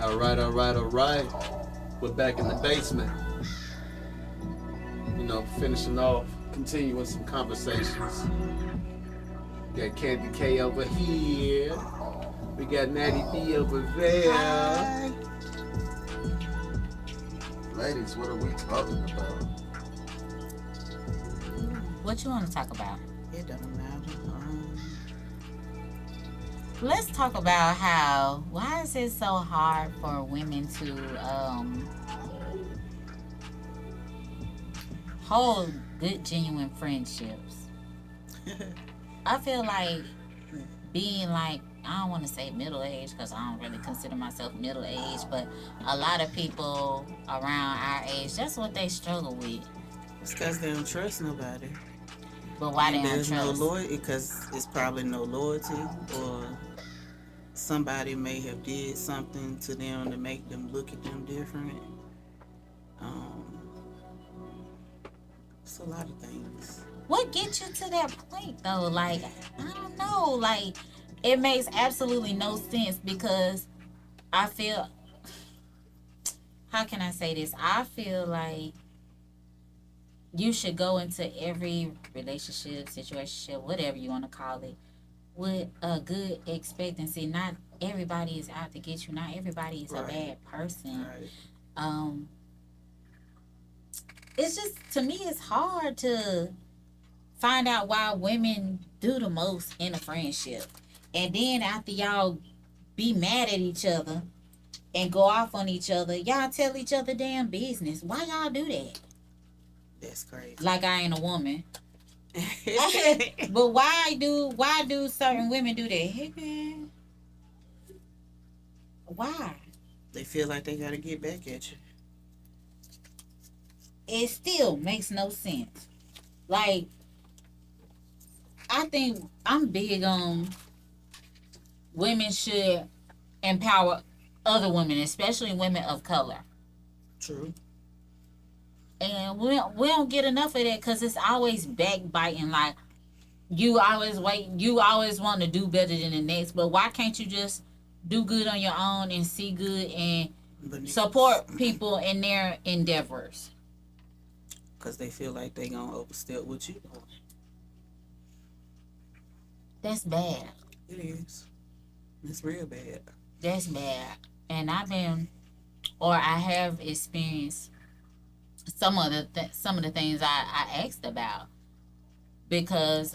All right, all right, all right. We're back in the basement. Finishing off, continuing some conversations. We got Candy K over here. We got Natty B over there. Hi. Ladies, what are we talking about? What you want to talk about? It don't matter. Let's talk about why is it so hard for women to hold good, genuine friendships? I feel like being like, I don't want to say middle aged because I don't really consider myself middle aged, but a lot of people around our age, that's what they struggle with. It's because they don't trust nobody. But why they don't There's no trust? loyalty because it's probably no loyalty, or somebody may have did something to them to make them look at them different. It's a lot of things. What gets you to that point though? Like, I don't know. Like, it makes absolutely no sense because I feel, how can I say this? I feel like you should go into every relationship, situation, whatever you want to call it, with a good expectancy. Not everybody is out to get you. Not everybody is a Right. bad person. Right. Um, it's just, to me, it's hard to find out why women do the most in a friendship. And then after y'all be mad at each other and go off on each other, y'all tell each other damn business. Why y'all do that? That's crazy. Like I ain't a woman. But why do certain women do that? Hey man. Why? They feel like they gotta get back at you. It still makes no sense. Like, I think I'm big on women should empower other women, especially women of color. True. And we don't get enough of that because it's always backbiting. Like, you always want to do better than the next. But why can't you just do good on your own and see good and support people in their endeavors? Because they feel like they gonna overstep what you doing. That's bad. It is. It's real bad. That's bad. And I have experienced some of the things I asked about because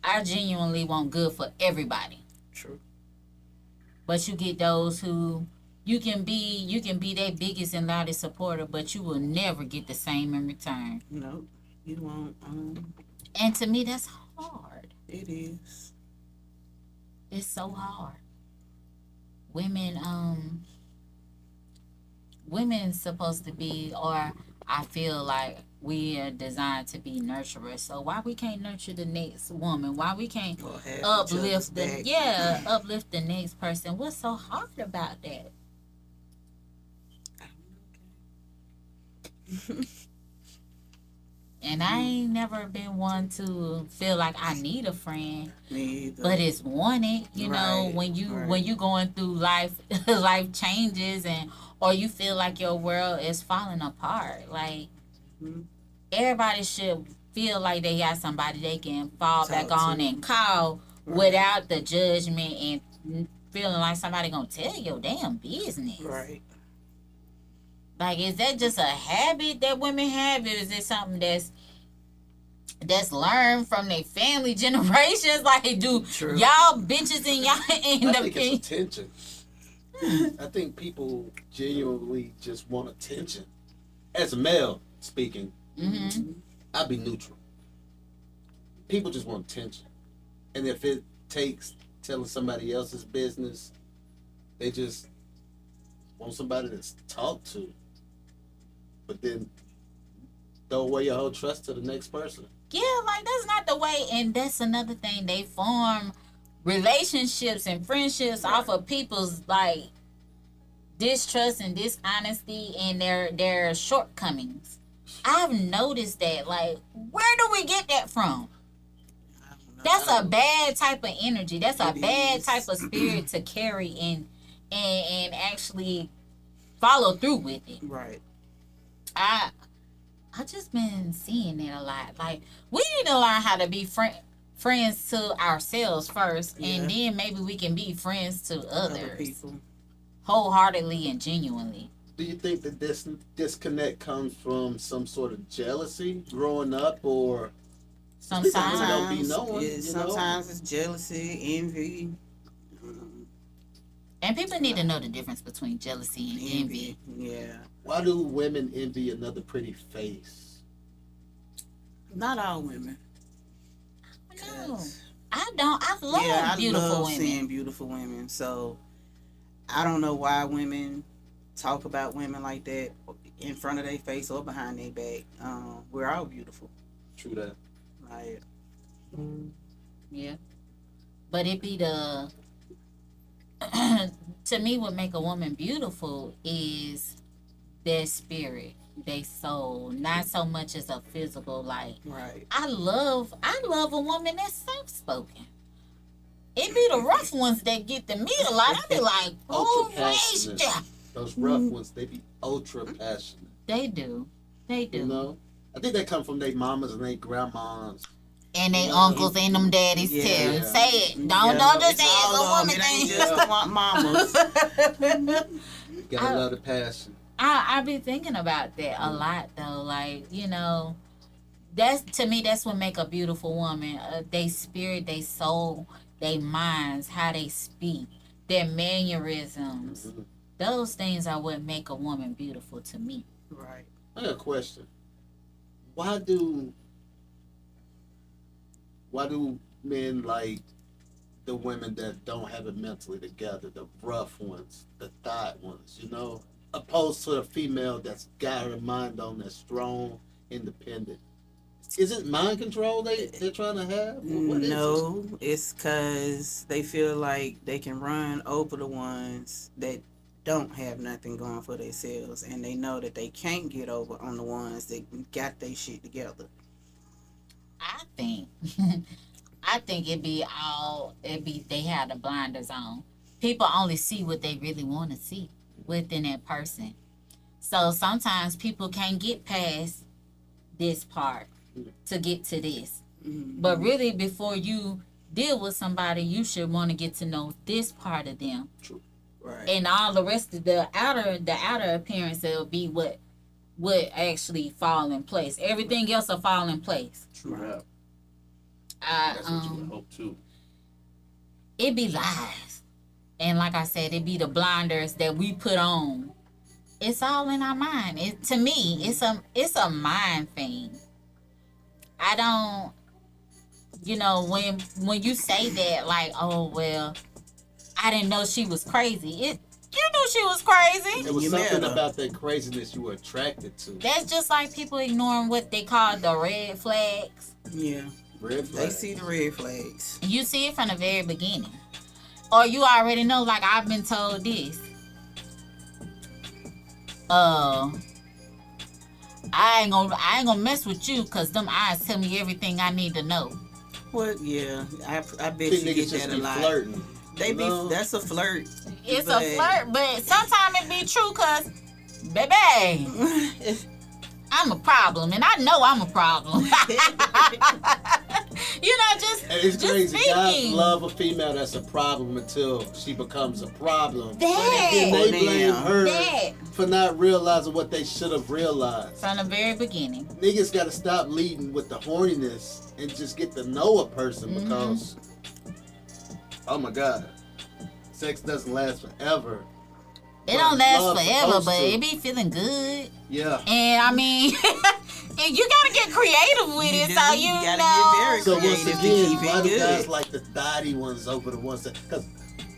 I genuinely want good for everybody. True. But you get those who you can be their biggest and loudest supporter, but you will never get the same in return. No, you won't. And to me, that's hard. It is. It's so hard. Women supposed to be, or I feel like we are designed to be nurturers. So why we can't nurture the next woman? Why we can't Or have each uplift other's the back. uplift the next person? What's so hard about that? And I ain't never been one to feel like I need a friend, Me either. but it's wanted. You know, Right, when right. you going through life life changes or you feel like your world is falling apart. Like, Mhm. everybody should feel like they got somebody they can fall Talk back on to. and call Right. without the judgment and feeling like somebody gonna tell your damn business. Right. Like, is that just a habit that women have, or is it something that's learned from their family generations? Like, do True. y'all bitches and y'all end I up think in? it's attention. I think people genuinely just want attention. As a male speaking, Mm-hmm. I'd be neutral. People just want attention. And if it takes telling somebody else's business, they just want somebody to talk to. But then throw away your whole trust to the next person. Yeah, like, that's not the way. And that's another thing. They form relationships and friendships off of people's, like, distrust and dishonesty and their shortcomings. I've noticed that. Like, where do we get that from? I don't know. That's a bad type of energy. That's a It bad is. type of spirit to carry and actually follow through with it. Right. I just been seeing it a lot. Like, we need to learn how to be friends to ourselves first, and then maybe we can be friends to Other others people. wholeheartedly and genuinely. Do you think that this disconnect comes from some sort of jealousy growing up, or Sometimes, don't be knowing, you know? Sometimes it's jealousy, envy. and people need to know the difference between jealousy and envy. Yeah. why do women envy another pretty face? Not all women. No, I don't. I love beautiful love women. seeing beautiful women. So I don't know why women talk about women like that in front of their face or behind their back. We're all beautiful. True that. Like, Yeah, but it be the to me, what make a woman beautiful is their spirit, their soul, not so much as a physical. Like, right. I love a woman that's soft spoken. It be the rough ones that get to me a lot. I be like, oh, Ultra passionate. Those rough ones, they be ultra passionate. They do. They do. You know? I think they come from their mamas and their grandmas. And they uncles and them daddies too. Yeah. Say it. Don't just say it's a woman It ain't thing. just the mamas. You gotta love the passion. I be thinking about that a lot though. Like, you know, that's, to me, that's what make a beautiful woman. They spirit, they soul, they minds, how they speak, their mannerisms. Mhm. Those things are what make a woman beautiful to me. Right. I got a question. Why do men like the women that don't have it mentally together, the rough ones, the thought ones, you know, opposed to a female that's got her mind on, that's strong, independent? Is it mind control they're trying to have? What is No, it's because they feel like they can run over the ones that don't have nothing going for themselves, and they know that they can't get over on the ones that got their shit together. I think they have the blinders on. People only see what they really want to see within that person. So sometimes people can't get past this part to get to this. But really, before you deal with somebody, you should want to get to know this part of them. True. Right. And all the rest of the outer appearance will be what actually fall in place. Everything else will fall in place. True that. That's what you would hope too. It be lies, and like I said, it be the blinders that we put on. It's all in our mind. To me, it's a mind thing. I don't, you know, when you say that, like, oh well, I didn't know she was crazy. You knew she was crazy. It was You something met her. about that craziness you were attracted to. That's just like people ignoring what they call the red flags. Yeah. Red They flag. see the red flags. You see it from the very beginning. Or you already know, like, I've been told this. I ain't gonna mess with you because them eyes tell me everything I need to know. Well, yeah, I bet Think you get niggas just that a be lot. flirting. They you be know? that's a flirt. It's But- a flirt, but sometimes it be true because, baby, I'm a problem, and I know I'm a problem. You know, just And it's just crazy. Guys speaking. love a female that's a problem until she becomes a problem. That. But then they blame Damn. her That. for not realizing what they should have realized. From the very beginning. Niggas gotta stop leading with the horniness and just get to know a person Mhm. because, oh my God, sex doesn't last forever. It But don't last love's forever, supposed but to. it be feeling good. Yeah. And I mean, and you gotta get creative with You it, do. so You you gotta know. get very So once creative to again, keep why it do good. guys like the thotty ones over the ones that? Because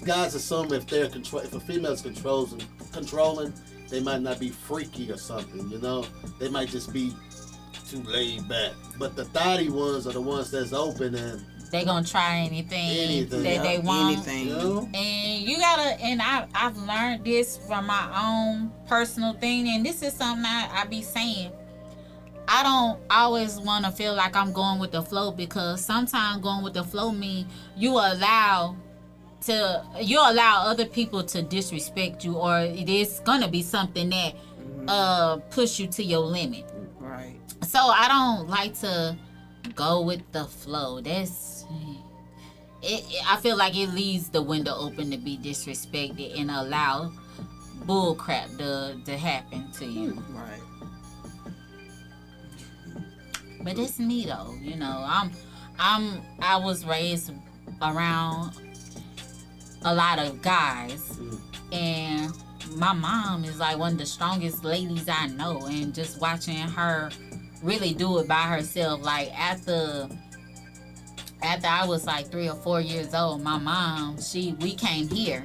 guys assume if if a female's controlling, they might not be freaky or something. You know, they might just be too laid back. But the thotty ones are the ones that's open and They gonna try anything, Anything, that yeah. they want. Anything. you know. And you gotta, and I've learned this from my own personal thing, and this is something I be saying. I don't always want to feel like I'm going with the flow, because sometimes going with the flow mean you allow you allow other people to disrespect you, or it is gonna be something that push you to your limit. Right. So I don't like to go with the flow. I feel like it leaves the window open to be disrespected and allow bull crap to happen to you. Right. But it's me though, you know. I was raised around a lot of guys, and my mom is like one of the strongest ladies I know, and just watching her really do it by herself. Like after I was like 3 or 4 years old, my mom, we came here,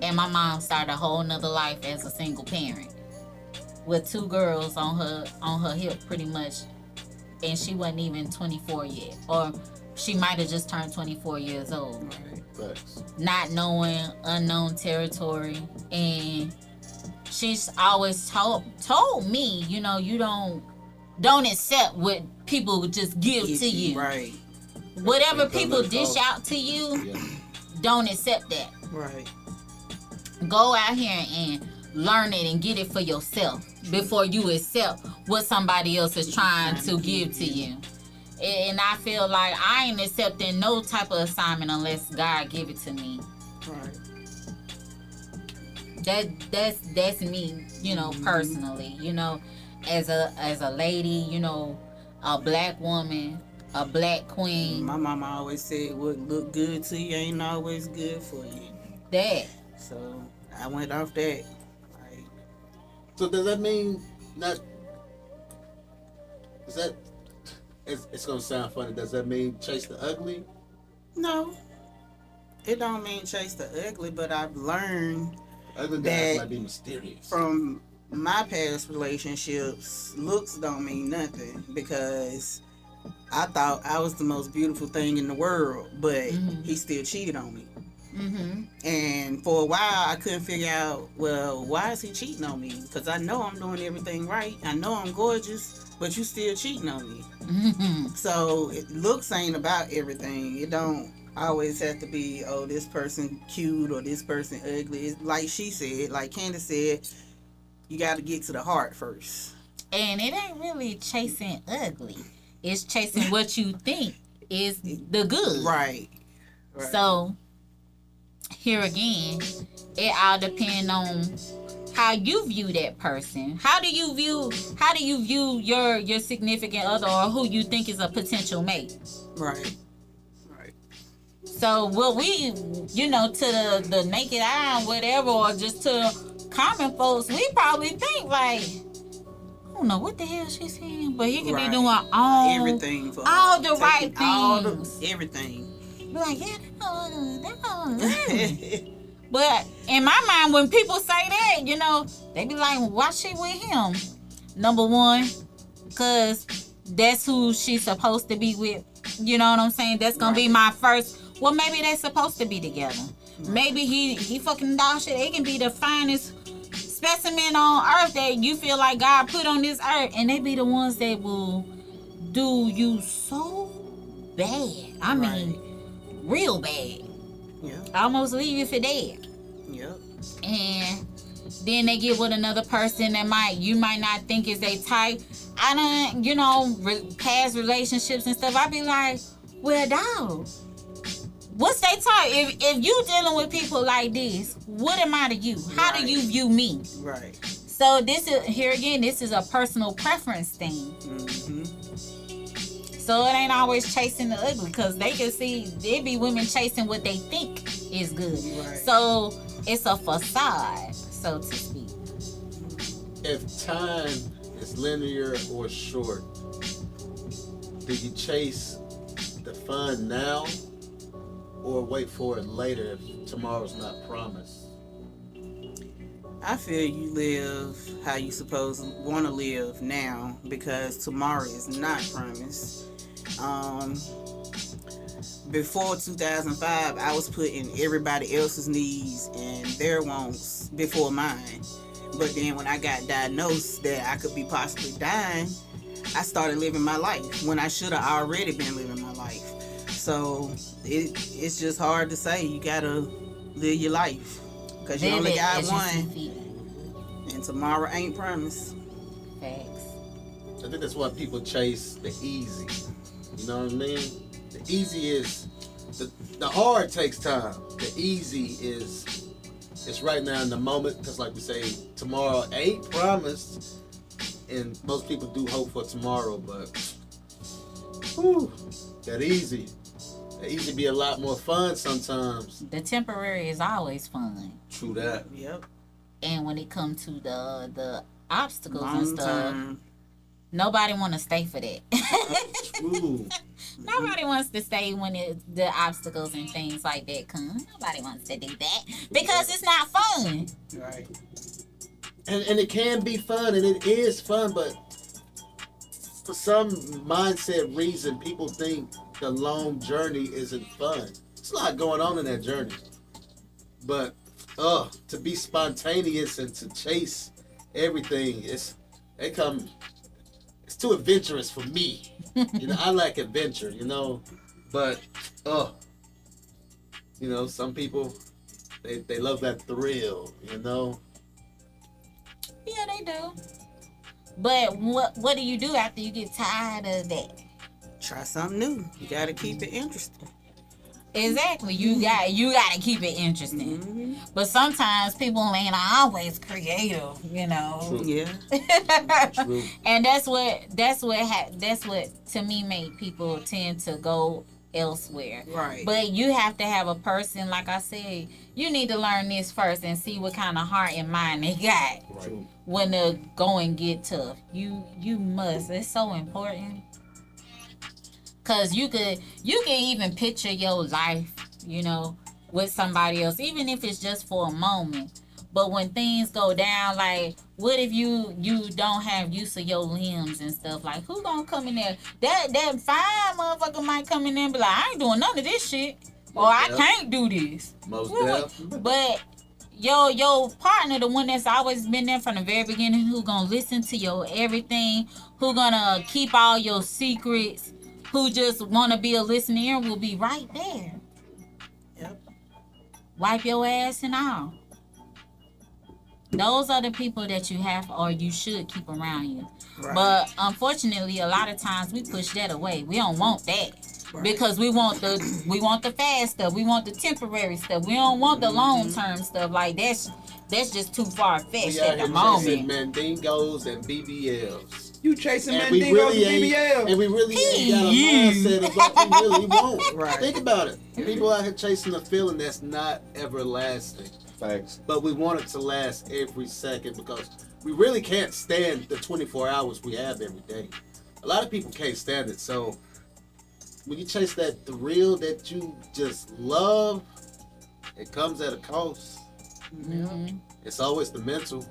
and my mom started a whole nother life as a single parent with 2 girls on her hip, pretty much, and she wasn't even 24 yet, or she might have just turned 24 years old. Right. Facts. Not knowing unknown territory, and she's always told me, you know, you don't accept what people just give to you. Right. Whatever people dish out to you, don't accept that. Right. Go out here and learn it and get it for yourself before you accept what somebody else is trying to give to you. And I feel like I ain't accepting no type of assignment unless God give it to me. Right. That's me, you know, personally. You know, as a lady, you know, a black woman, a black queen. My mama always said what look good to you ain't always good for you. That. So I went off that. Like, So does that mean not? Is that? It's gonna sound funny. Does that mean chase the ugly? no. It don't mean chase the ugly, but I've learned Ugly guys That- might be mysterious. from my past relationships, looks don't mean nothing, because I thought I was the most beautiful thing in the world, but he still cheated on me. And for a while, I couldn't figure out, well, why is he cheating on me? Because I know I'm doing everything right. I know I'm gorgeous, but you still cheating on me. So looks ain't about everything. It don't always have to be, oh, this person cute or this person ugly. It's like she said, like Candace said, you got to get to the heart first. And it ain't really chasing ugly. It's chasing what you think is the good. Right. So here again, it all depends on how you view that person. How do you view your significant other, or who you think is a potential mate? Right. So what we, you know, to the naked eye, whatever, or just to common folks, we probably think like, I don't know what the hell she's saying, but he could be doing everything for all the right taking all the things. everything. Be like, yeah, but in my mind, when people say that, you know, they be like, why she with him? Number one, because that's who she's supposed to be with. You know what I'm saying? That's gonna be my first. Well, maybe they're supposed to be together. Maybe he fucking dog shit. It can be the finest specimen on earth that you feel like God put on this earth, and they be the ones that will do you so bad. I mean, real bad. Yeah. Almost leave you for dead. Yep. And then they get with another person that you might not think is their type. I done, you know, past relationships and stuff. I be like, well, dog, what's they type? If you dealing with people like this, what am I to you? How do you view me? Right. So this is a personal preference thing. Mm-hmm. So it ain't always chasing the ugly, because they can see there be women chasing what they think is good. Right. So it's a facade, so to speak. If time is linear or short, do you chase the fun now or wait for it later if tomorrow's not promised? I feel you live how you want to live now, because tomorrow is not promised. Before 2005, I was putting everybody else's needs and their wants before mine. But then when I got diagnosed that I could be possibly dying, I started living my life when I should have already been living my life. So it's just hard to say. You gotta live your life because you Live only it got as you see one, fit. and tomorrow ain't promised. Facts. I think that's why people chase the easy. You know what I mean? The easy is the hard takes time. The easy is it's right now in the moment because, like we say, tomorrow ain't promised, and most people do hope for tomorrow. But whew, that easy be a lot more fun sometimes. The temporary is always fun. True that. Yep. And when it comes to the obstacles and Long stuff, term. nobody want to stay for that. True. Nobody wants to stay when the obstacles and things like that come. Nobody wants to do that because it's not fun. Right. And it can be fun, and it is fun, but for some mindset reason, people think the long journey isn't fun. There's a lot going on in that journey. But to be spontaneous and to chase everything, it's too adventurous for me. You know, I like adventure, you know. But you know, some people they love that thrill, you know. Yeah, they do. But what do you do after you get tired of that? Try something new. You gotta keep it interesting. Exactly. You gotta keep it interesting. Mm-hmm. But sometimes people ain't always creative, you know. True. Yeah. True. And that's what to me make people tend to go elsewhere. Right. But you have to have a person, like I said, you need to learn this first and see what kind of heart and mind they got True. when the going get tough. You must. It's so important. Cause you can even picture your life, you know, with somebody else, even if it's just for a moment. But when things go down, like, what if you don't have use of your limbs and stuff? Like, who gonna come in there? That fine motherfucker might come in there and be like, I ain't doing none of this shit, or I can't do this. Most Well, definitely. But your partner, the one that's always been there from the very beginning, who gonna listen to your everything, who gonna keep all your secrets, who just wanna be a listener, will be right there. Yep. Wipe your ass and all. Those are the people that you have or you should keep around you. Right. But unfortunately, a lot of times we push that away. We don't want that. Right. Because we want the fast stuff. We want the temporary stuff. We don't want the long term stuff. Like that's just too far fetched We at out the here moment. chasing Mandingos and BBLs. You chasing And we Mandingos really and ain't, BBL. and we really ain't got a mindset of what we really want. Right. Think about it. People out here chasing a feeling that's not everlasting. Facts. But we want it to last every second because we really can't stand the 24 hours we have every day. A lot of people can't stand it. So when you chase that thrill that you just love, it comes at a cost. Mhm. It's always the mental,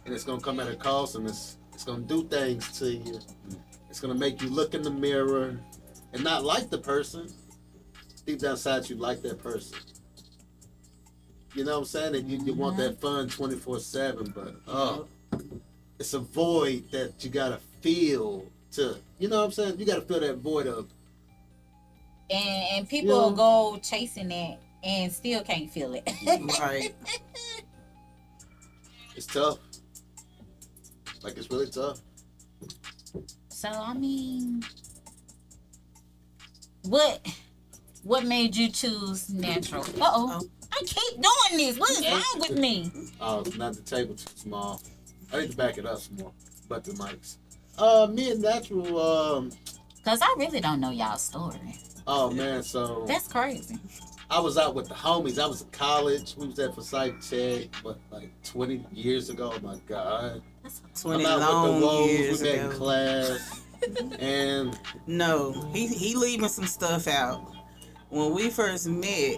and it's gonna come at a cost, and it's gonna do things to you. It's gonna make you look in the mirror and not like the person. Deep down inside, you like that person. You know what I'm saying? And you want that fun 24/7, but it's a void that you gotta feel to. You know what I'm saying? You gotta feel that void of. And people Yeah. will go chasing that and still can't feel it. Right. It's tough. Like it's really tough. So I mean, what made you choose natural? Uh-oh. I keep doing this. What is wrong with me? Oh, not the table too small. I need to back it up some more. But the mics. Me and Natural. Cause I really don't know y'all's story. Oh man, so That's crazy. I was out with the homies. I was in college. We was at Forsyth Tech, but like 20 years ago. Oh my God. 20 I'm out with the long woes. years We met in ago. class. And No, he leaving some stuff out. When we first met,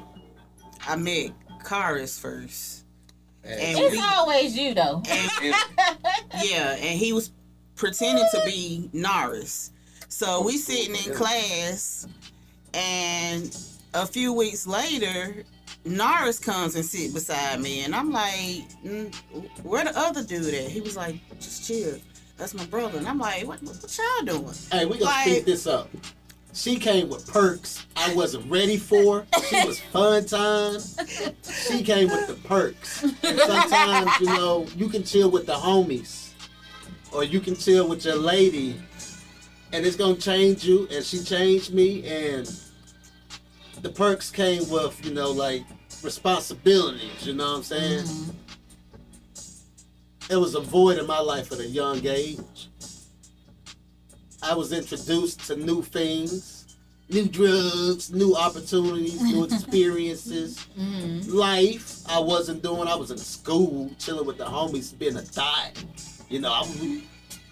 I met Karis first. And It's we, always you though. yeah, and he was pretending to be Norris. So we sitting in class, and a few weeks later, Norris comes and sit beside me, and I'm like, where the other dude at? He was like, just chill. That's my brother. And I'm like, what y'all doing? hey, we gonna Like- speed this up. She came with perks I wasn't ready for. She was fun time. She came with the perks. And sometimes, you know, you can chill with the homies. Or you can chill with your lady. And it's going to change you. And she changed me. And the perks came with, you know, like responsibilities. You know what I'm saying? Mhm. It was a void in my life at a young age. I was introduced to new things, new drugs, new opportunities, new experiences. Mhm. Life I wasn't doing. I was in school, chilling with the homies, being a thot. You know,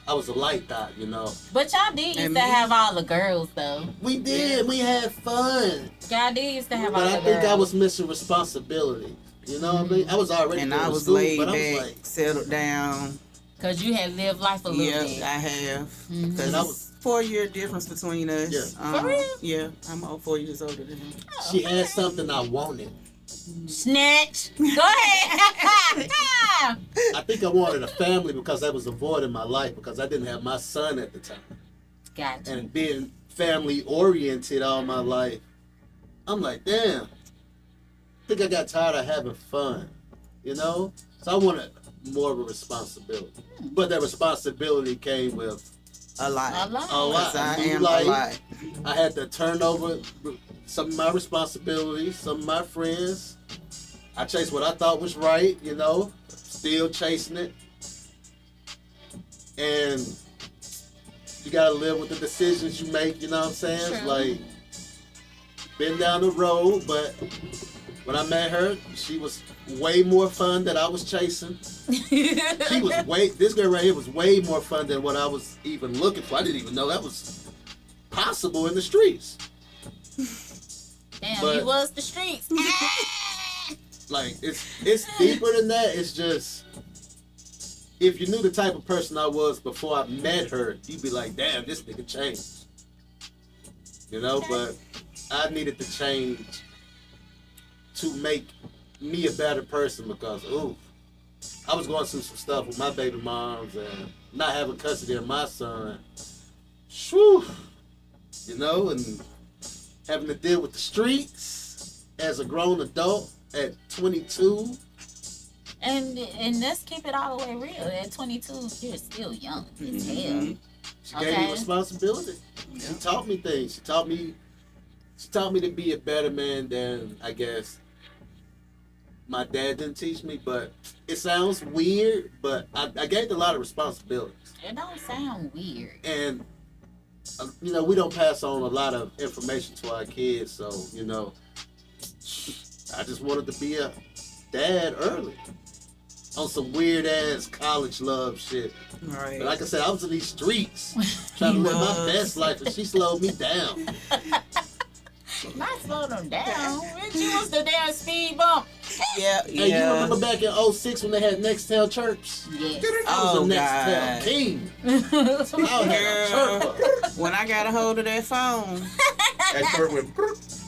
I was a light thot, you know. But y'all did used And to me? have all the girls though. We did. We had fun. Y'all did used to have all But the I girls. think I was missing responsibility. You know what I mean? I was already And going I to was school, laid but I back, was like, settled down. Cause you had lived life a little Yeah, bit. I have. Mhm. Because And I it's was- 4-year difference between us. Yeah. For real? Yeah, I'm all 4 years older than him. she had something I wanted. Snatch. Go ahead. I think I wanted a family because that was a void in my life because I didn't have my son at the time. Gotcha. And being family oriented all my life, I'm like, damn. I think I got tired of having fun, you know? So I wanted more of a responsibility. But that responsibility came with A lot. A lot. a lot. Because I New am life. a lot. I had to turn over some of my responsibilities, some of my friends. I chased what I thought was right, you know, still chasing it. And you gotta live with the decisions you make, you know what I'm saying? It's True. like, been down the road, but when I met her, she was way more fun than I was chasing. She was this girl right here was way more fun than what I was even looking for. I didn't even know that was possible in the streets. Damn, But- you was the streets. Like it's deeper than that. It's just if you knew the type of person I was before I met her, you'd be like, damn, this nigga changed. You know, but I needed to change to make me a better person because I was going through some stuff with my baby moms and not having custody of my son. Whew, you know, and having to deal with the streets as a grown adult at 22. And let's keep it all the way real. At 22, you're still young as hell. Mhm. She gave Okay. me responsibility. She Yeah. taught me things. She taught me to be a better man than I guess my dad didn't teach me. But it sounds weird, but I gained a lot of responsibilities. It don't sound weird. And you know, we don't pass on a lot of information to our kids, so you know, I just wanted to be a dad early on some weird ass college love shit. Right. But like I said, I was in these streets trying to live my was. best life, and she slowed me down. Not slow them down. Bitch, you was the damn speed bump. Yeah, Hey, you yeah. remember back in 06 when they had Nextel chirps? Yes. I was Oh, a Nextel God. king. I had a chirper. When I got a hold of that phone, That chirp went.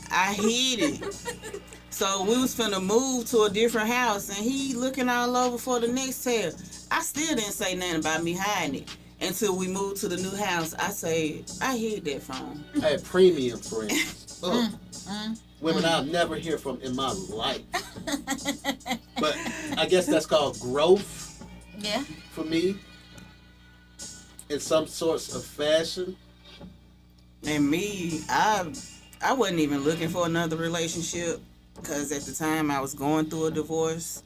I hid it. So we was finna move to a different house, and he looking all over for the next tail. I still didn't say nothing about me hiding it until we moved to the new house. I say I hid that phone. I had premium friends. Ugh. Mm. Women I'll never hear from in my life. But I guess that's called growth Yeah. for me in some sorts of fashion. And me, I wasn't even looking for another relationship because at the time I was going through a divorce.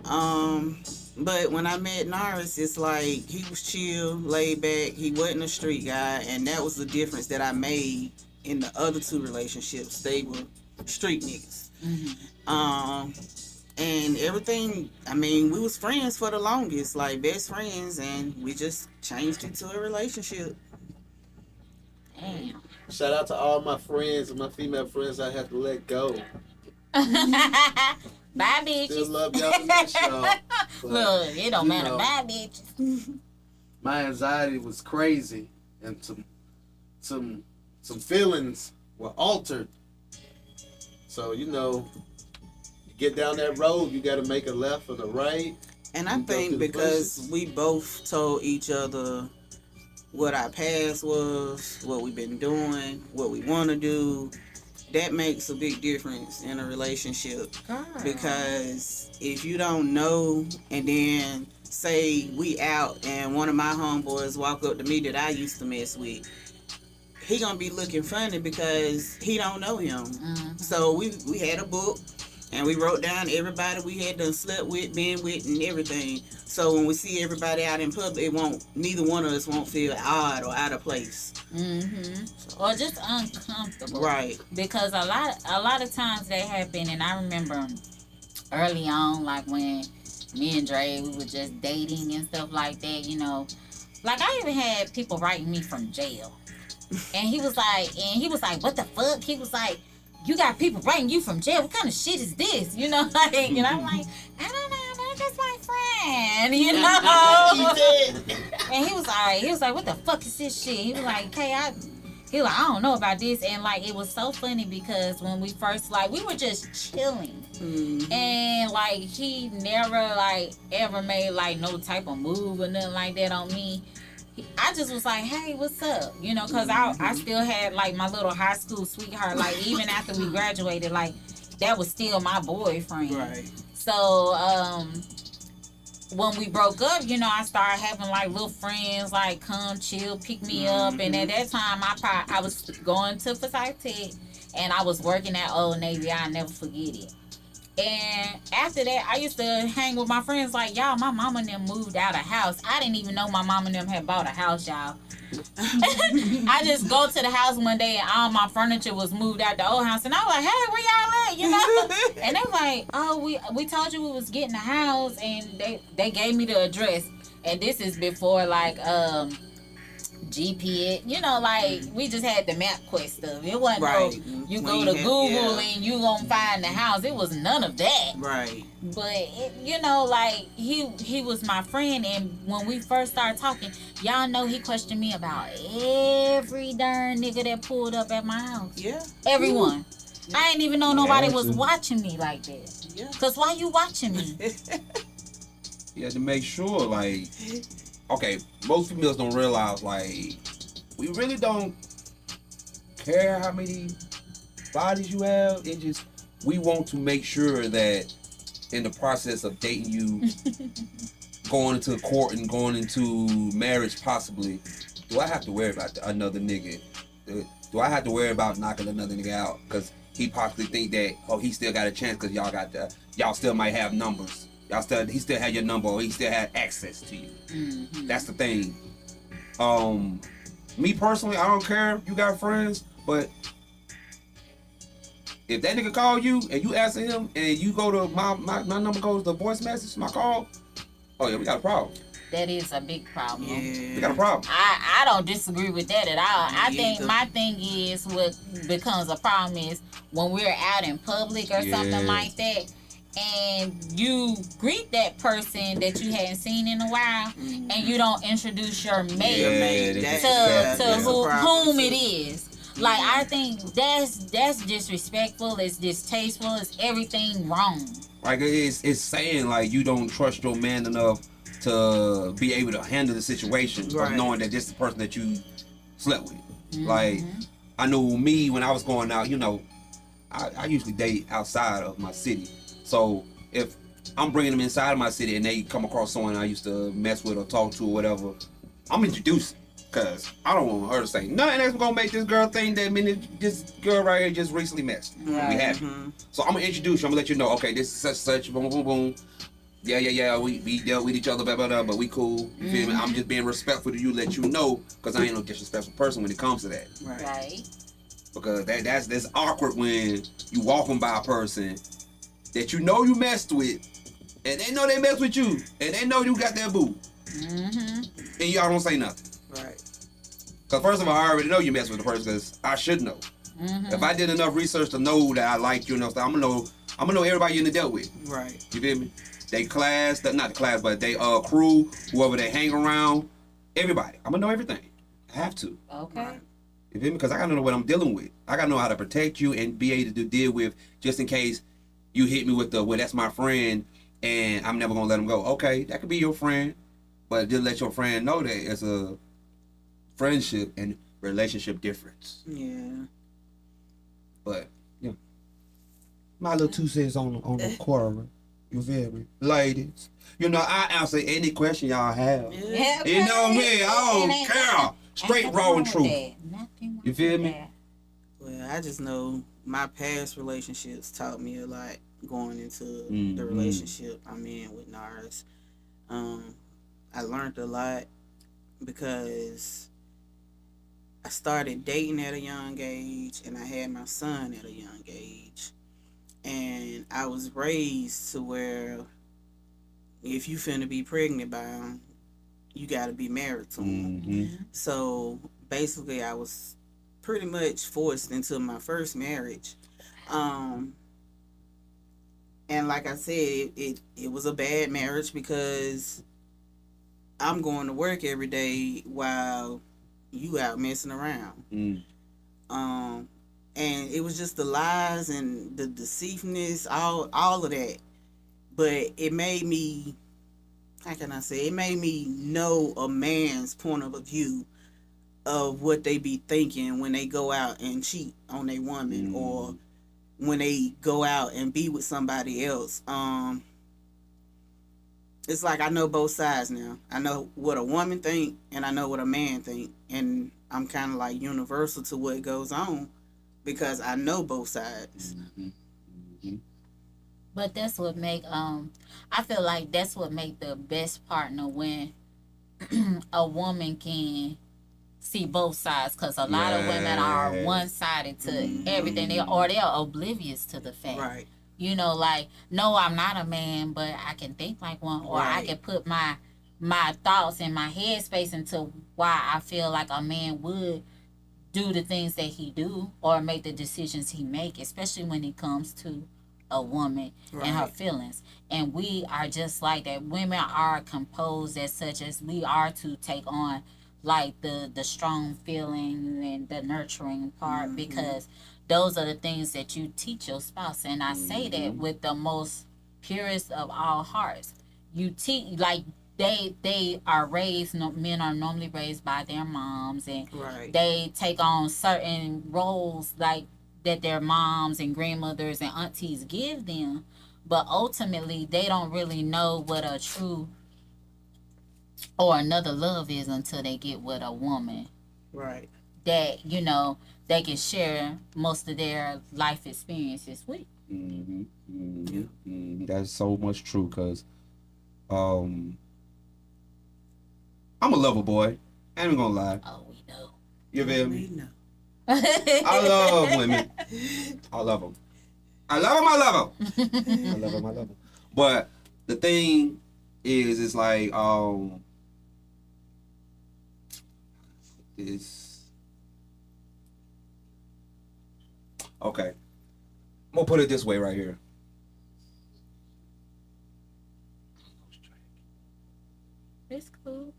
But when I met Norris, it's like he was chill, laid back. He wasn't a street guy, and that was the difference that I made in the other two relationships. They were street niggas. And everything, I mean, we was friends for the longest, like best friends, and we just changed it to a relationship. Damn. Shout out to all my friends and my female friends I had to let go. Bye, Still bitches. love y'all and miss y'all. But Look, it don't you matter. know. Bye, bitches. my anxiety was crazy and some feelings were altered. So, you know, you get down that road, you gotta make a left or the right. And I You go think through the because places. we both told each other what our past was, what we've been doing, what we want to do. That makes a big difference in a relationship. Girl. Because if you don't know, and then say we out and one of my homeboys walk up to me that I used to mess with, he gonna be looking funny because he don't know him. So we had a book and we wrote down everybody we had done slept with, been with, and everything. So when we see everybody out in public, neither one of us won't feel odd or out of place. Or just uncomfortable. Right. Because a lot of times that happen, and I remember early on, like when me and Dre, we were just dating and stuff like that, you know. Like I even had people writing me from jail. And he was like, what the fuck? He was like, you got people writing you from jail. What kind of shit is this? You know, like, and I'm like, I don't know, that's my friend, you know. And he was like, what the fuck is this shit? He was like, I don't know about this. And like, it was so funny because when we first, like, we were just chilling. And like, he never like ever made like no type of move or nothing like that on me. I just was like, hey, what's up? You know, because I still had like my little high school sweetheart. Like, even after we graduated, like, that was still my boyfriend. Right. So, when we broke up, you know, I started having like little friends like come chill, pick me up. And at that time, I was going to Forsyth Tech and I was working at Old Navy. I'll never forget it. And after that, I used to hang with my friends like, y'all, my mama and them moved out of house. I didn't even know my mama and them had bought a house, y'all. I just go to the house one day and all my furniture was moved out the old house. And I was like, hey, where y'all at? You know? And they were like, oh, we told you we was getting a house. And they gave me the address. And this is before, like, GPS, you know, like we just had the MapQuest stuff. It wasn't no, you go to Google and you gonna find the house. It was none of that. Right. But you know, like he was my friend, and when we first started talking, y'all know he questioned me about every darn nigga that pulled up at my house. Yeah. Everyone. Yeah. I didn't even know nobody was watching me like that. Yeah. Cause why you watching me? You had to make sure, like. Okay, most females don't realize, like, we really don't care how many bodies you have. It just, we want to make sure that in the process of dating you, going into court and going into marriage possibly, do I have to worry about another nigga? Do I have to worry about knocking another nigga out? Because he possibly think that, oh, he still got a chance because y'all still might have numbers. He still had your number, or he still had access to you. Mm-hmm. That's the thing. Me personally, I don't care if you got friends, but if that nigga call you and you answer him and you go to my number goes to voice message, my call, oh yeah, we got a problem. That is a big problem. Yeah. We got a problem. I don't disagree with that at all. I think my thing is what becomes a problem is when we're out in public or something like that, and you greet that person that you hadn't seen in a while, and you don't introduce your mate to whom it is. Like, I think that's disrespectful. It's distasteful. It's everything wrong. Like, it's saying like you don't trust your man enough to be able to handle the situation of knowing that this is the person that you slept with. Mm-hmm. Like, I know me when I was going out, you know, I usually date outside of my city. So if I'm bringing them inside of my city and they come across someone I used to mess with or talk to or whatever, I'm introducing. Because I don't want her to say nothing that's going to make this girl think that this girl right here just recently messed. Right. We have So I'm going to introduce you. I'm going to let you know, okay, this is such, boom, boom, boom. Yeah. We dealt with each other, blah, blah, blah, but we cool. You feel me? I'm just being respectful to you, let you know, because I ain't no disrespectful person when it comes to that. Right. Because that's awkward when you walking by a person that you know you messed with, and they know they messed with you, and they know you got their boo, and y'all don't say nothing. Right. Because first of all, I already know you messed with the person, because I should know. If I did enough research to know that I like you and stuff, I'm gonna know everybody you dealt with. Right. You feel me? They class, not the class, but they crew, whoever they hang around, everybody. I'm gonna know everything. I have to. Okay. You feel me? Because I gotta know what I'm dealing with. I gotta know how to protect you and be able to deal with, just in case you hit me with well, that's my friend, and I'm never gonna let him go. Okay, that could be your friend, but just let your friend know that it's friendship and relationship difference. Yeah. But yeah, my little 2 cents on the quarter. You feel me, ladies? You know, I answer any question y'all have. Yeah. You know me, I don't care. Straight, raw, and true. You feel me? Well, I just know my past relationships taught me a lot going into Mhm. the relationship I'm in with Nars. I learned a lot because I started dating at a young age and I had my son at a young age. And I was raised to where if you finna be pregnant by him, you gotta be married to him. Mm-hmm. So basically, I was pretty much forced into my first marriage. And like I said, it was a bad marriage because I'm going to work every day while you out messing around. Mm. And it was just the lies and the deceitfulness, all of that. But it made me, how can I say, it made me know a man's point of view of what they be thinking when they go out and cheat on a woman or when they go out and be with somebody else. It's like I know both sides now. I know what a woman think and I know what a man think, and I'm kind of like universal to what goes on because I know both sides. Mm-hmm. Mm-hmm. But that's what make I feel like that's what make the best partner when a woman can see both sides, because a lot of women are Yes. one-sided to Mhm. everything, or they're oblivious to the fact. Right. You know, like, no, I'm not a man, but I can think like one, or I Right. can put my thoughts and my headspace into why I feel like a man would do the things that he do or make the decisions he make, especially when it comes to a woman and her Right. feelings. And we are just like that. Women are composed as such as we are to take on like the strong feeling and the nurturing part, Mhm. because those are the things that you teach your spouse. And I say that with the most purest of all hearts. You teach, like, they are raised, men are normally raised by their moms, and Right. they take on certain roles like that their moms and grandmothers and aunties give them, but ultimately they don't really know what a true or another love is until they get with a woman Right. that, you know, they can share most of their life experiences with. Mm-hmm. Mm-hmm. Mm-hmm. That's so much true, because I'm a lover boy. I ain't gonna lie. Oh, we know. You feel We me? know. I love women. I love them. I love them. I love them. I love them. I love them. But the thing is, it's like it's okay. I'm gonna put it this way right here. It's cool.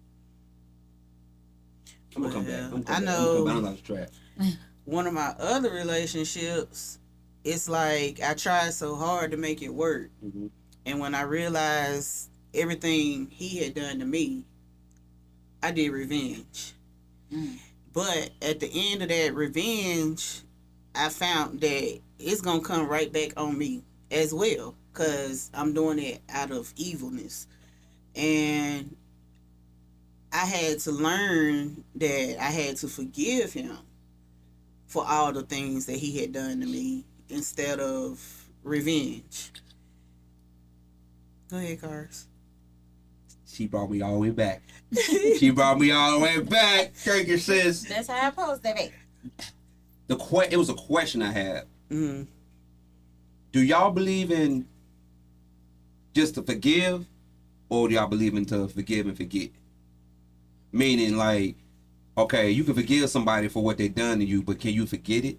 I'm gonna come back. I'm gonna come I back. know- I lost track. One of my other relationships, it's like I tried so hard to make it work. Mm-hmm. And when I realized everything he had done to me, I did revenge. Mm. But at the end of that revenge, I found that it's going to come right back on me as well, because I'm doing it out of evilness. And I had to learn that I had to forgive him for all the things that he had done to me instead of revenge. Go ahead, Cars. She brought me all the way back. She brought me all the way back. Thank you, sis. That's how I supposed to be. It was a question I had. Mm. Do y'all believe in just to forgive, or do y'all believe in to forgive and forget? Meaning, like, okay, you can forgive somebody for what they done to you, but can you forget it?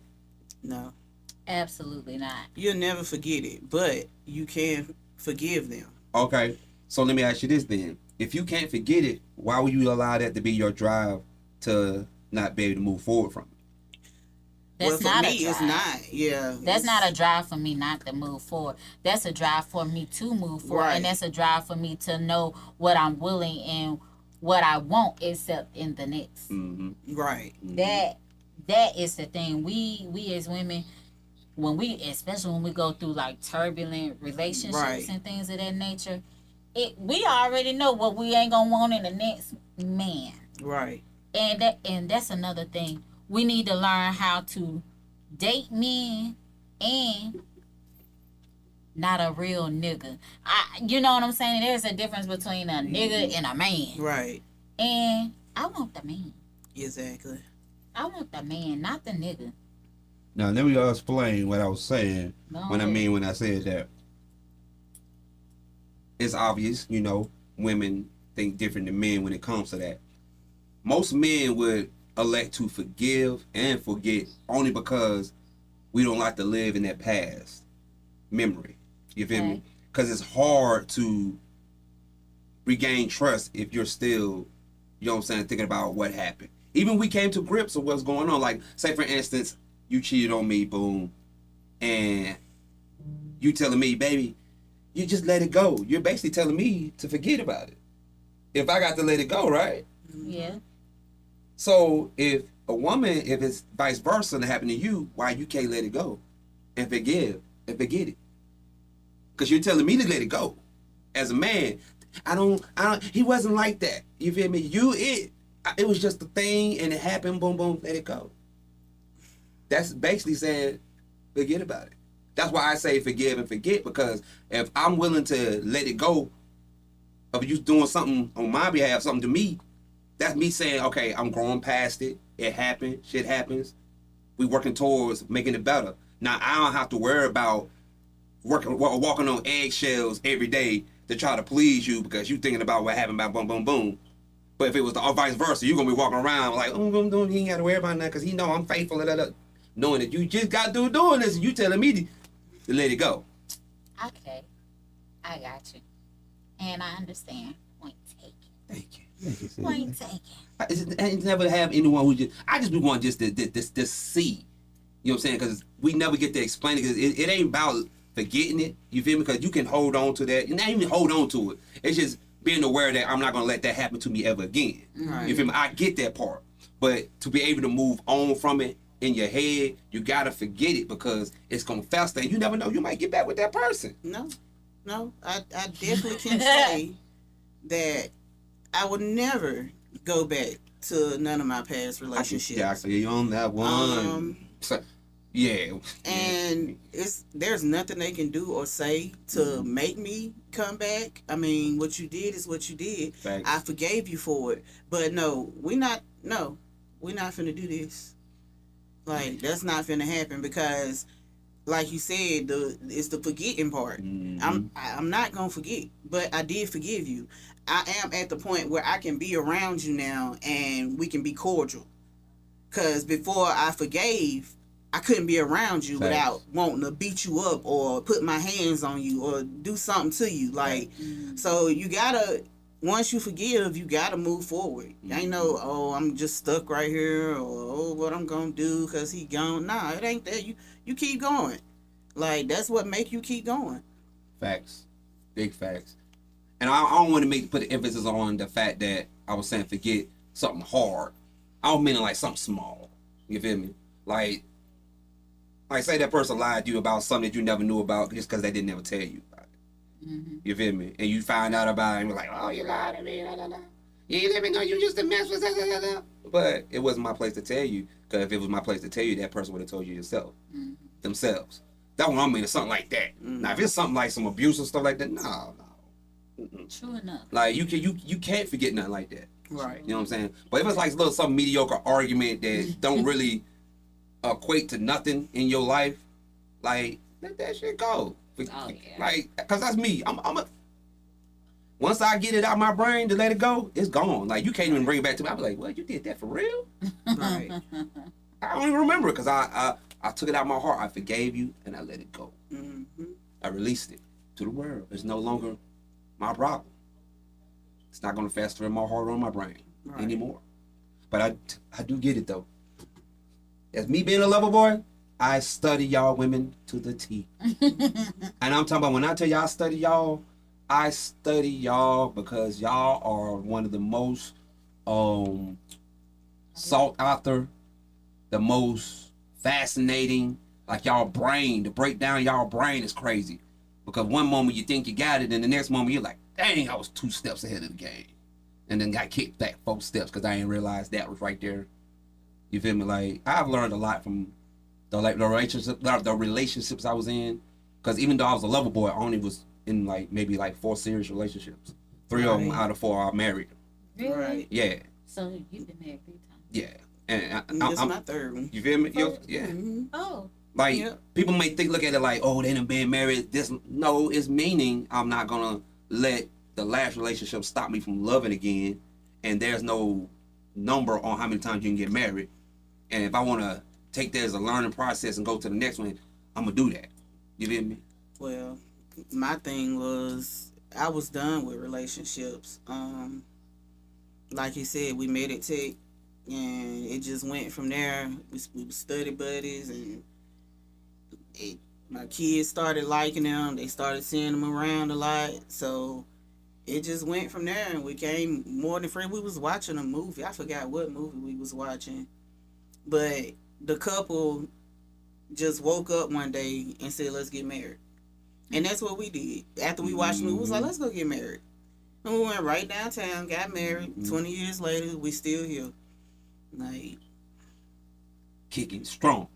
No. Absolutely not. You'll never forget it, but you can forgive them. Okay, so let me ask you this then. If you can't forget it, why would you allow that to be your drive to not be able to move forward from it? That's well, for not me, a drive. it's not. Yeah. That's not a drive for me not to move forward. That's a drive for me to move forward. Right. And that's a drive for me to know what I'm willing and what I want except in the next. Mm-hmm. Right. That is the thing. We as women, especially when we go through like turbulent relationships Right. and things of that nature, we already know what we ain't gonna want in the next man. Right. And that's another thing. We need to learn how to date men and not a real nigga. You know what I'm saying? There's a difference between a nigga and a man. Right. And I want the man. Exactly. I want the man, not the nigga. Now let me explain what I was saying when I said that. It's obvious, you know, women think different than men when it comes to that. Most men would elect to forgive and forget only because we don't like to live in that past memory. You feel me? Because it's hard to regain trust if you're still, you know what I'm saying, thinking about what happened. Even we came to grips with what's going on. Like, say for instance, you cheated on me, boom, and you telling me, baby, you just let it go. You're basically telling me to forget about it. If I got to let it go, right? Yeah. So if a woman, if it's vice versa and it happened to you, why you can't let it go and forgive and forget it? Because you're telling me to let it go. As a man, he wasn't like that. You feel me? It was just a thing and it happened, boom, boom, let it go. That's basically saying, forget about it. That's why I say forgive and forget, because if I'm willing to let it go of you doing something on my behalf, something to me, that's me saying, okay, I'm growing past it. It happened. Shit happens. We working towards making it better. Now, I don't have to worry about walking on eggshells every day to try to please you because you thinking about what happened about boom, boom, boom. But if it was the vice versa, you're going to be walking around like, he ain't got to worry about that because he know I'm faithful. Knowing that you just got through doing this and you telling me to let it go. Okay. I got you. And I understand. Point taken. Thank you. Point taken. I never have anyone who I just be wanting just to see. You know what I'm saying? Because we never get to explain it because it ain't about forgetting it. You feel me? Because you can hold on to that. You not even hold on to it. It's just being aware that I'm not going to let that happen to me ever again. Right. You feel me? I get that part. But to be able to move on from it in your head, you got to forget it because it's going to fester. And you never know. You might get back with that person. No, I definitely can say that I would never go back to none of my past relationships. Yeah, I feel you on that one. Yeah. And there's nothing they can do or say to make me come back. I mean, what you did is what you did. Thanks. I forgave you for it. But no, we're not finna do this. Like, that's not finna happen because, like you said, it's the forgetting part. Mm-hmm. I'm not gonna forget, but I did forgive you. I am at the point where I can be around you now and we can be cordial. Cause before I forgave, I couldn't be around you without wanting to beat you up or put my hands on you or do something to you. Like, so you gotta, once you forgive, you gotta move forward. Ain't no, I'm just stuck right here, or what I'm gonna do because he gone. Nah, it ain't that. You keep going. Like, that's what make you keep going. Facts. Big facts. And I don't want to put the emphasis on the fact that I was saying forget something hard. I don't mean like something small. You feel me? Like say that person lied to you about something that you never knew about just because they didn't ever tell you about it. Mm-hmm. You feel me? And you find out about it and you're like, oh, you lied to me. Da, da, da. You ain't let me know you just a mess with da, da, da, da. But it wasn't my place to tell you, because if it was my place to tell you, that person would have told you themselves. That's what I mean, something like that. Now, if it's something like some abuse or stuff like that, no. True enough. Like, you can't forget nothing like that. Right. You know what I'm saying? But if it's like some mediocre argument that don't really equate to nothing in your life, like, let that shit go. Oh, yeah. Like, cause that's me. Once I get it out my brain to let it go, it's gone. Like, you can't even bring it back to me. I'll be like, what, you did that for real? Right. I don't even remember it because I took it out of my heart. I forgave you and I let it go. Mm-hmm. I released it to the world. It's no longer my problem. It's not going to fester in my heart or my brain anymore. But I do get it though. As me being a lover boy, I study y'all women to the T. And I'm talking about when I tell y'all I study y'all, I study y'all because y'all are one of the most sought after, the most fascinating. Like y'all brain, to break down y'all brain is crazy. Because one moment you think you got it, and the next moment you're like, dang, I was 2 steps ahead of the game. And then got kicked back 4 steps because I didn't realize that was right there. You feel me? Like, I've learned a lot from the relationships I was in. Because even though I was a lover boy, I only was in maybe 4 serious relationships. 3 of them Right. out of 4 are married. Really? Right. Yeah, So you've been married 3 times. yeah. And This I'm, my third one. you feel me? Oh. Yeah. Mhm. Oh, Like, Yep. people may look at it like, oh, they done been married. No, it's meaning I'm not gonna let the last relationship stop me from loving again. And there's no number on how many times you can get married. And if I want to take that as a learning process and go to the next one, I'm gonna do that. You feel me? Well, my thing was I was done with relationships. Like you said, we met at Tech, and it just went from there. We were study buddies, and my kids started liking them. They started seeing them around a lot, so it just went from there, and we became more than friends. We was watching a movie. I forgot what movie we was watching, but the couple just woke up one day and said, "Let's get married." And that's what we did. After we watched the movie, we was like, "Let's go get married." And we went right downtown, got married. 20 years later, we still here. Like, Kicking strong.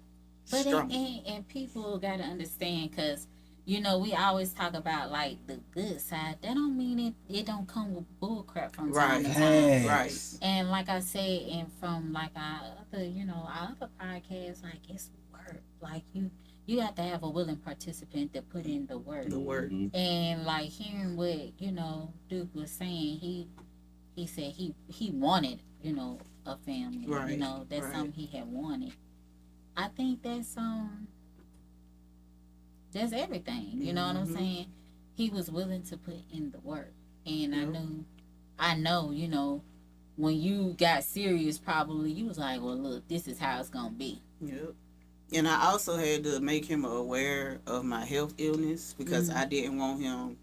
but strong. and people gotta understand, cause you know we always talk about like the good side. That don't mean it don't come with bull crap from time to time. Right. And like I said, and from like our other podcasts, like it's work. Like you have to have a willing participant to put in the work. The work. Mhm. And like hearing what Duke was saying, he said he wanted a family. Right, That's right. something he had wanted. I think that's everything. You know what I'm Mhm. saying? He was willing to put in the work, and Yep. I know. When you got serious, probably you was like, well, look, this is how it's gonna be. Yep. And I also had to make him aware of my health illness because I didn't want him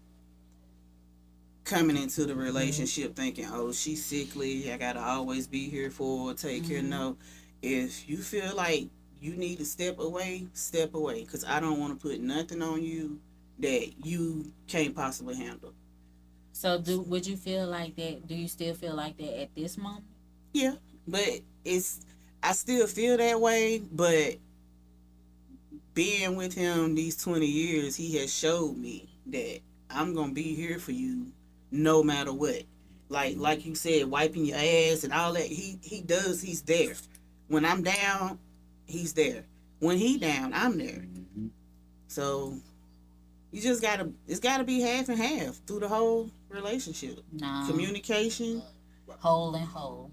coming into the relationship thinking, oh, she's sickly. I got to always be here for her, take care. No. If you feel like you need to step away, step away. Because I don't want to put nothing on you that you can't possibly handle. So, would you feel like that? Do you still feel like that at this moment? Yeah. But I still feel that way. But being with him these 20 years, he has showed me that I'm going to be here for you no matter what. Like you said, wiping your ass and all that. He's there. When I'm down, he's there. When he down, I'm there. Mhm. So you just it's gotta be half and half through the whole relationship. No. Communication. Whole and whole.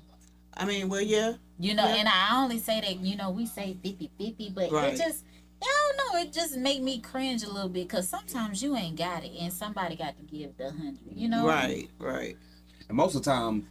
I mean, well, yeah. Yeah. And I only say that, we say 50-50, but Right. it just, I don't know, it just make me cringe a little bit because sometimes you ain't got it and somebody got to give the 100, Right. And most of the time,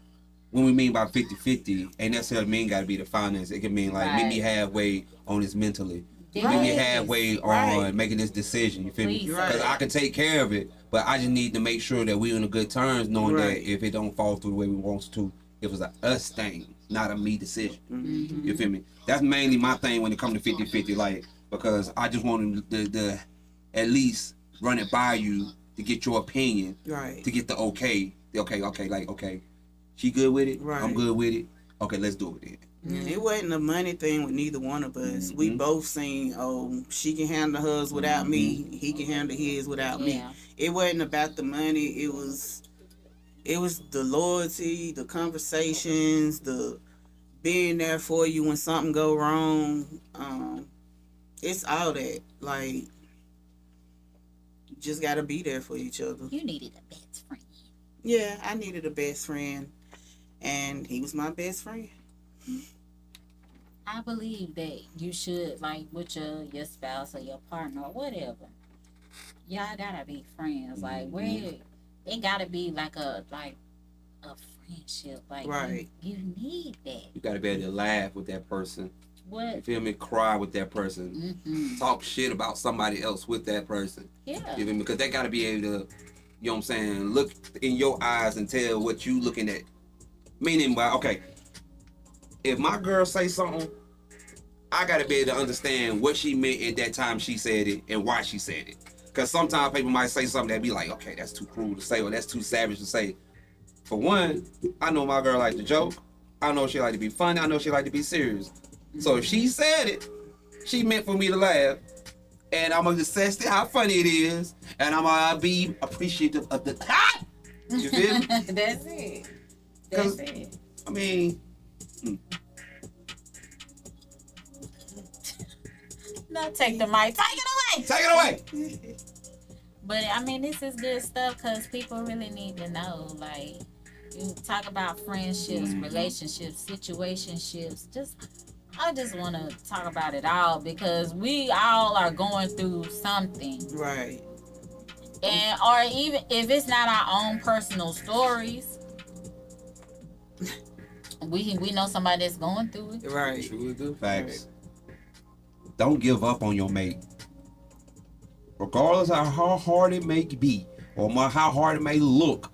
when we mean by 50-50, ain't necessarily mean got to be the finance. It can mean like meet me halfway on this mentally. Meet me halfway on Right. making this decision. You feel me? Please. Because Right. I can take care of it, but I just need to make sure that we on a good terms, knowing Right. that if it don't fall through the way we want to, it was a us thing, not a me decision. Mm-hmm. You feel me? That's mainly my thing when it comes to 50-50, like, because I just want to at least run it by you to get your opinion, Right. to get the okay, okay, she good with it, Right. I'm good with it, okay, let's do it then. And it wasn't a money thing with neither one of us. We Mhm. both seen, oh, she can handle hers without me. He can handle his without me. Yeah. It wasn't about the money. It was the loyalty, the conversations, the being there for you when something go wrong. It's all that. Like, you just gotta be there for each other. You needed a best friend. Yeah, I needed a best friend, and he was my best friend. I believe that you should, like, with your spouse or your partner or whatever, y'all gotta be friends. Like, where it gotta be like a friendship. Like, Right. you need that. You gotta be able to laugh with that person, you What? feel me, cry with that person, Mm-hmm. talk shit about somebody else with that person, Yeah. you feel me, because they gotta be able to you know what I'm saying, look in your eyes and tell what you looking at. Meaning by, okay, if my girl say something, I gotta be able to understand what she meant at that time she said it and why she said it. Cause sometimes people might say something that be like, okay, that's too cruel to say or that's too savage to say. For one, I know my girl like to joke. I know she like to be funny. I know she like to be serious. So if she said it, she meant for me to laugh. And I'm gonna assess how funny it is. And I'm gonna be appreciative of the You feel me? That's it. 'Cause- That's it. I mean, No, take the mic. Take it away. take it away. But I mean, this is good stuff because people really need to know. Like, you talk about friendships, relationships, situationships. I just want to talk about it all because we all are going through something, Right. and or even if it's not our own personal stories, we know somebody that's going through it. Right. True do. Facts. Don't give up on your mate. Regardless of how hard it may be or how hard it may look,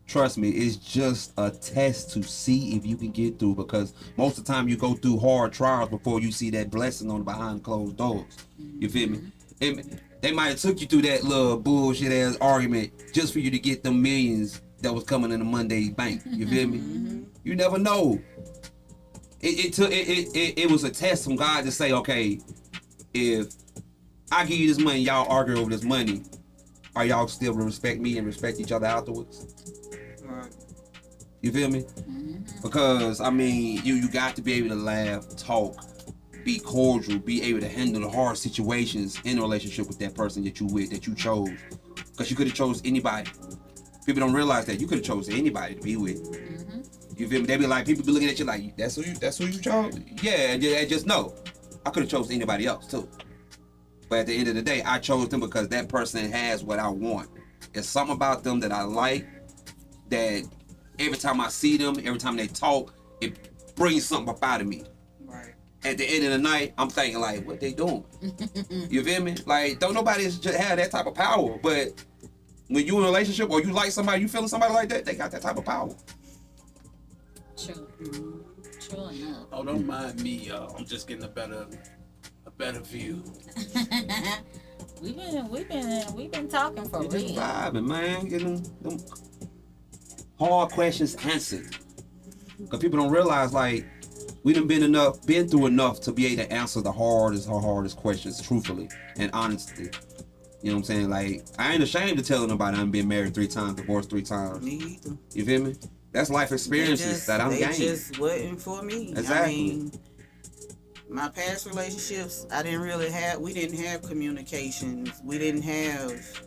trust me, it's just a test to see if you can get through because most of the time you go through hard trials before you see that blessing on behind closed doors. You feel me? They might have took you through that little bullshit ass argument just for you to get them millions that was coming in the Monday bank. You feel me? You never know. It was a test from God to say, okay, if I give you this money, y'all argue over this money, are y'all still gonna respect me and respect each other afterwards? Right. You feel me? Because I mean, you got to be able to laugh, talk, be cordial, be able to handle the hard situations in a relationship with that person that you chose. Because you could have chose anybody. People don't realize that you could have chose anybody to be with. You feel me? They be like, people be looking at you like, that's who you chose? Yeah, and just know, I could have chose anybody else too. But at the end of the day, I chose them because that person has what I want. There's something about them that I like that every time I see them, every time they talk, it brings something up out of me. Right. At the end of the night, I'm thinking like, what they doing? You feel me? Like, don't nobody just have that type of power. But when you in a relationship or you like somebody, you feeling somebody like that, they got that type of power. True. True enough. Oh, don't mind me, y'all. I'm just getting a better view. We've been talking for You just real. vibing, man. Getting them hard questions answered. Because people don't realize, like, we done been through enough to be able to answer the hardest questions truthfully and honestly. You know what I'm saying? Like, I ain't ashamed to tell nobody I'm been married 3 times, divorced 3 times. Me either. You feel me? That's life experiences that I'm They gaining. just wasn't for me. Exactly. I mean, my past relationships, we didn't have communications. We didn't have,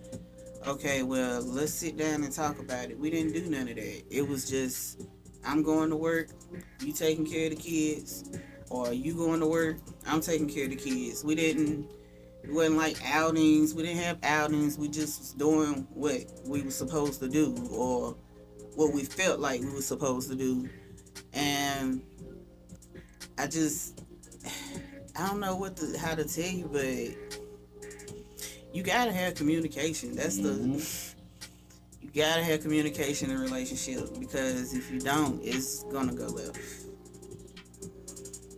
okay, well, let's sit down and talk about it. We didn't do none of that. It was just, I'm going to work, you taking care of the kids, or you going to work, I'm taking care of the kids. It wasn't like outings. We didn't have outings. We just was doing what we were supposed to do, or what we felt like we were supposed to do. And I don't know how to tell you, but you gotta have communication. That's you gotta have communication in a relationship, because if you don't, it's gonna go left.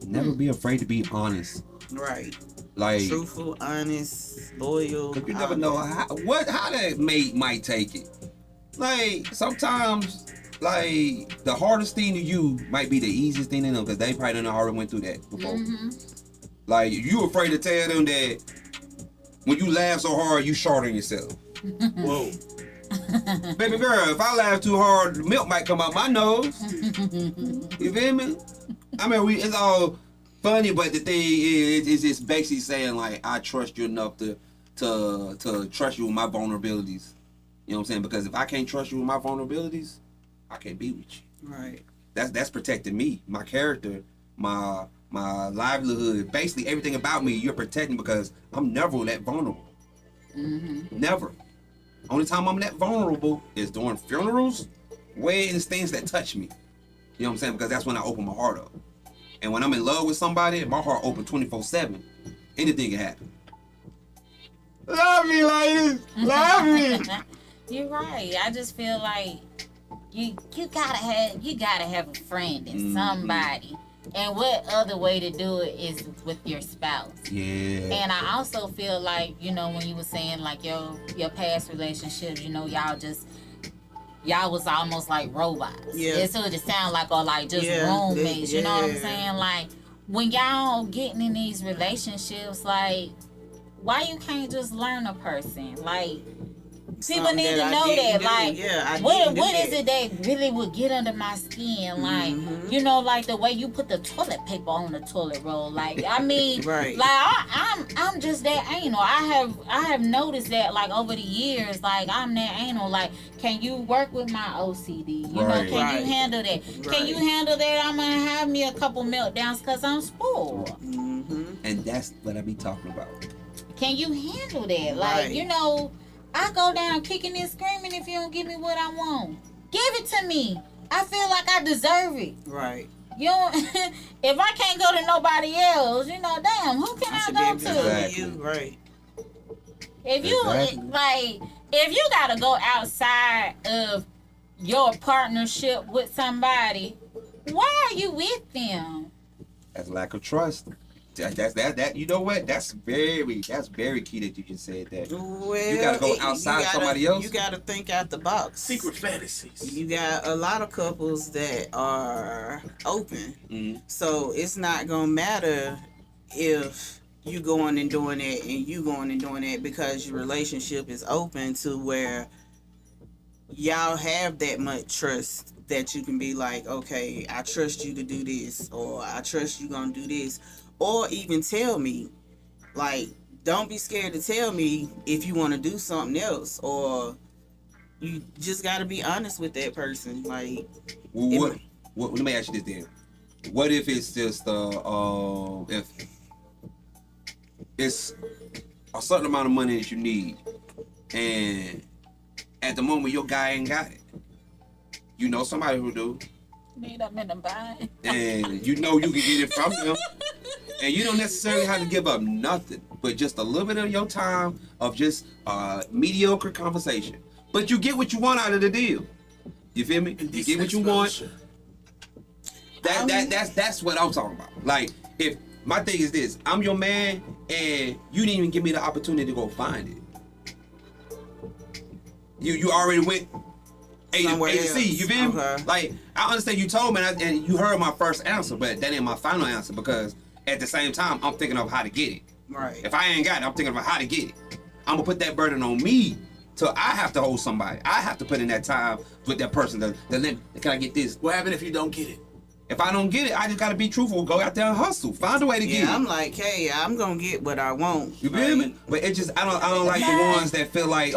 Never be afraid to be honest. Right. Like, Truthful, honest, loyal. you never know how that mate might take it. Like, sometimes, like, the hardest thing to you might be the easiest thing to them because they probably done already went through that before. Like, you afraid to tell them that when you laugh so hard, you short on yourself. Whoa. Baby girl, if I laugh too hard, the milk might come out my nose. You feel me? I mean, it's all funny, but the thing is, it's basically saying, like, I trust you enough to trust you with my vulnerabilities. You know what I'm saying? Because if I can't trust you with my vulnerabilities, I can't be with you. Right. That's protecting me, my character, my livelihood, basically everything about me. You're protecting because I'm never that vulnerable. Never. Only time I'm that vulnerable is during funerals, weddings, things that touch me. You know what I'm saying? Because that's when I open my heart up. And when I'm in love with somebody, my heart open 24/7. Anything can happen. Love me, ladies. Love me. You're right. I just feel like you gotta have a friend and somebody. And what other way to do it is with your spouse. Yeah. And I also feel like, when you were saying like your past relationships, y'all was almost like robots. Yeah. That's what it sound like, or like just Yeah, roommates. You know what I'm yeah. saying? Like when y'all getting in these relationships, like why you can't just learn a person? Like people Something need to that I know didn't that. do. Like Yeah, I what didn't do is that. it that really would get under my skin? Like like the way you put the toilet paper on the toilet roll. Like I mean, Right. like I'm just that anal. I have noticed that like over the years. Like I'm that anal. Like can you work with my OCD? You know, Right. can Right. you handle that? Can you Right. handle that? I'm gonna have me a couple meltdowns because I'm spoiled. And that's what I be talking about. Can you handle that? Like, Right. I go down kicking and screaming if you don't give me what I want. Give it to me. I feel like I deserve it. Right. You don't, if I can't go to nobody else, damn, who can I should go be able to to? tell Exactly. you. Right. If you Exactly. if you gotta go outside of your partnership with somebody, why are you with them? That's lack of trust. That you know what? That's very key that you just said that. Well, You gotta go outside somebody else. You gotta think out the box. Secret fantasies. You got a lot of couples that are open, Mhm. so it's not gonna matter if you going and doing it and you going and doing it because your relationship is open to where y'all have that much trust that you can be like, okay, I trust you to do this, or I trust you gonna do this, or even tell me, like, don't be scared to tell me if you want to do something else, or you just got to be honest with that person. Like, Well, what? Let me ask you this then. What if it's just if it's a certain amount of money that you need, and at the moment your guy ain't got it, you know somebody who do, Need a minute bind. and you know you can get it from them, and you don't necessarily have to give up nothing, but just a little bit of your time of just mediocre conversation, but you get what you want out of the deal. You feel me? You get what you want. That's what I'm talking about. Like, if my thing is this, I'm your man, and you didn't even give me the opportunity to go find it. You already went A Somewhere to C. else. You feel me? Okay. Like, I understand you told me, and you heard my first answer, but that ain't my final answer, because at the same time, I'm thinking of how to get it. right. If I ain't got it, I'm thinking of how to get it. I'm gonna put that burden on me. So I have to hold somebody. I have to put in that time with that person. Can I get this? What happened if you don't get it? If I don't get it, I just gotta be truthful. Go out there and hustle. Find a way to get Yeah, it. I'm like, hey, I'm gonna get what I want. You feel Like, me? But it just I don't like the ones that feel like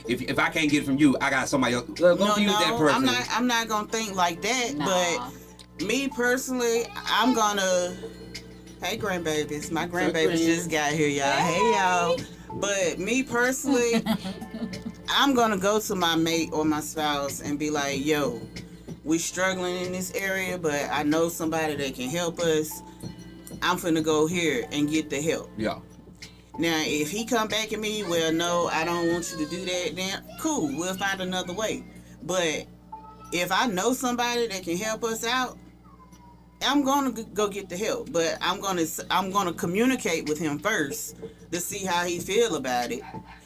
if I can't get it from you, I got somebody else. Go No, be with that person. I'm not gonna think like that. Nah. But me personally, I'm gonna. Hey, grandbabies, my grandbabies just got here, y'all. Hey, y'all. But me personally, I'm gonna go to my mate or my spouse and be like, yo, we struggling in this area, but I know somebody that can help us. I'm finna go here and get the help. Yeah. Now, if he come back at me, well, no, I don't want you to do that, then cool, we'll find another way. But if I know somebody that can help us out, I'm gonna go get the help. But I'm gonna communicate with him first to see how he feel about it,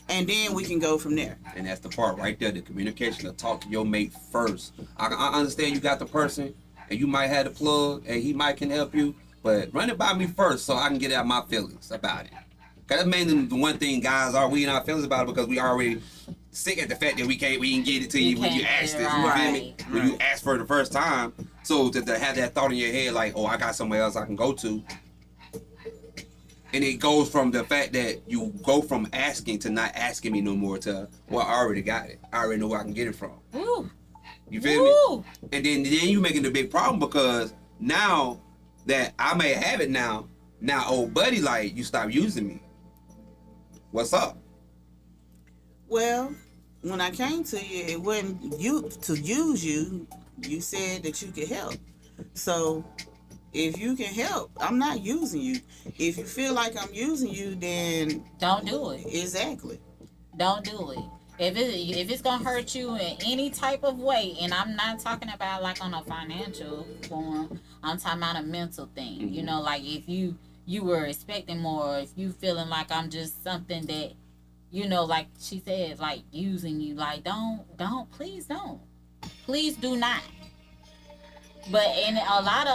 and then we can go from there. And that's the part right there, the communication, to talk to your mate first. I understand you got the person, and you might have the plug, and he might can help you, but run it by me first so I can get out my feelings about it. Cause that's mainly the one thing guys are, we in our feelings about it, because we already sick at the fact that we can get it to you when you ask this. You feel me? Right. When you ask for it the first time. So to have that thought in your head like, oh, I got somewhere else I can go to. And it goes from the fact that you go from asking to not asking me no more to, well, I already got it. I already know where I can get it from. Woo. You feel Woo. me? And then you making a big problem, because now that I may have it now old buddy, like, you stop using me. What's up? Well, when I came to you, it wasn't you to use you. You said that you could help. So if you can help, I'm not using you. If you feel like I'm using you, then Don't do it. exactly. Don't do it. If it's gonna hurt you in any type of way, and I'm not talking about like on a financial form, I'm talking about a mental thing. You know, like if you were expecting more, if you feeling like I'm just something that, you know, like she said, like using you, like please do not. But in a lot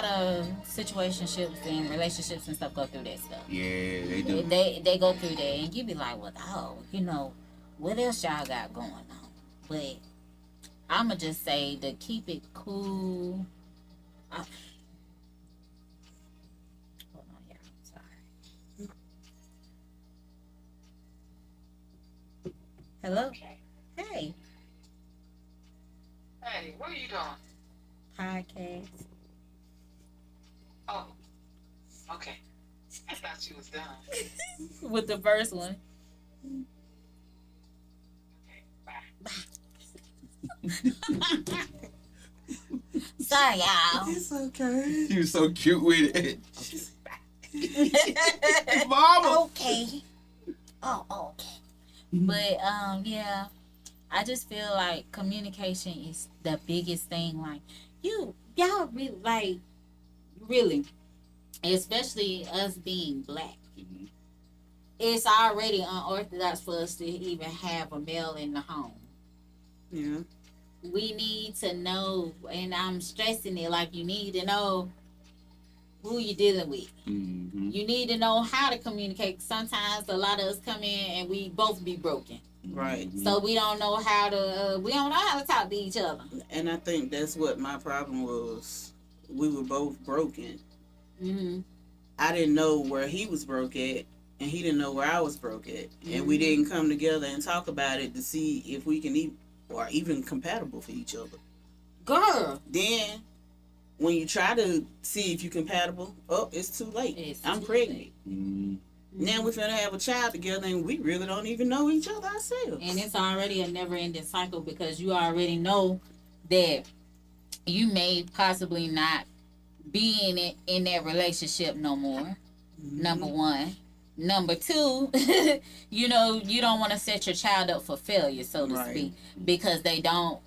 of situationships and relationships and stuff go through that stuff. Yeah, they do. They go through that, and you be like, well, oh, you know, what else y'all got going on? But I'ma just say to keep it cool. Hold on, yeah, I'm sorry. Hello. Hey. Hey, what are you doing? Podcast. Oh, okay. I thought you was done. With the first one. Okay, bye. Sorry, y'all. It's okay. You so cute with it. Mama. Okay. Oh, okay. But yeah, I just feel like communication is the biggest thing. Like y'all really, especially us being black. It's already unorthodox for us to even have a male in the home. Yeah. We need to know, and I'm stressing it, like you need to know who you're dealing with. Mm-hmm. You need to know how to communicate. Sometimes a lot of us come in and we both be broken. Right. So we don't know how to talk to each other. And I think that's what my problem was. We were both broken. Mm-hmm. I didn't know where he was broke at, and he didn't know where I was broke at. And we didn't come together and talk about it to see if we can even compatible for each other. Girl. Then, when you try to see if you're compatible, it's too late. I'm too pregnant. late. Mm-hmm. Now we're finna have a child together, and we really don't even know each other ourselves. And it's already a never-ending cycle because you already know that you may possibly not be in that relationship no more. Mm-hmm. Number one. Number two, you know, you don't want to set your child up for failure, so to speak, because they don't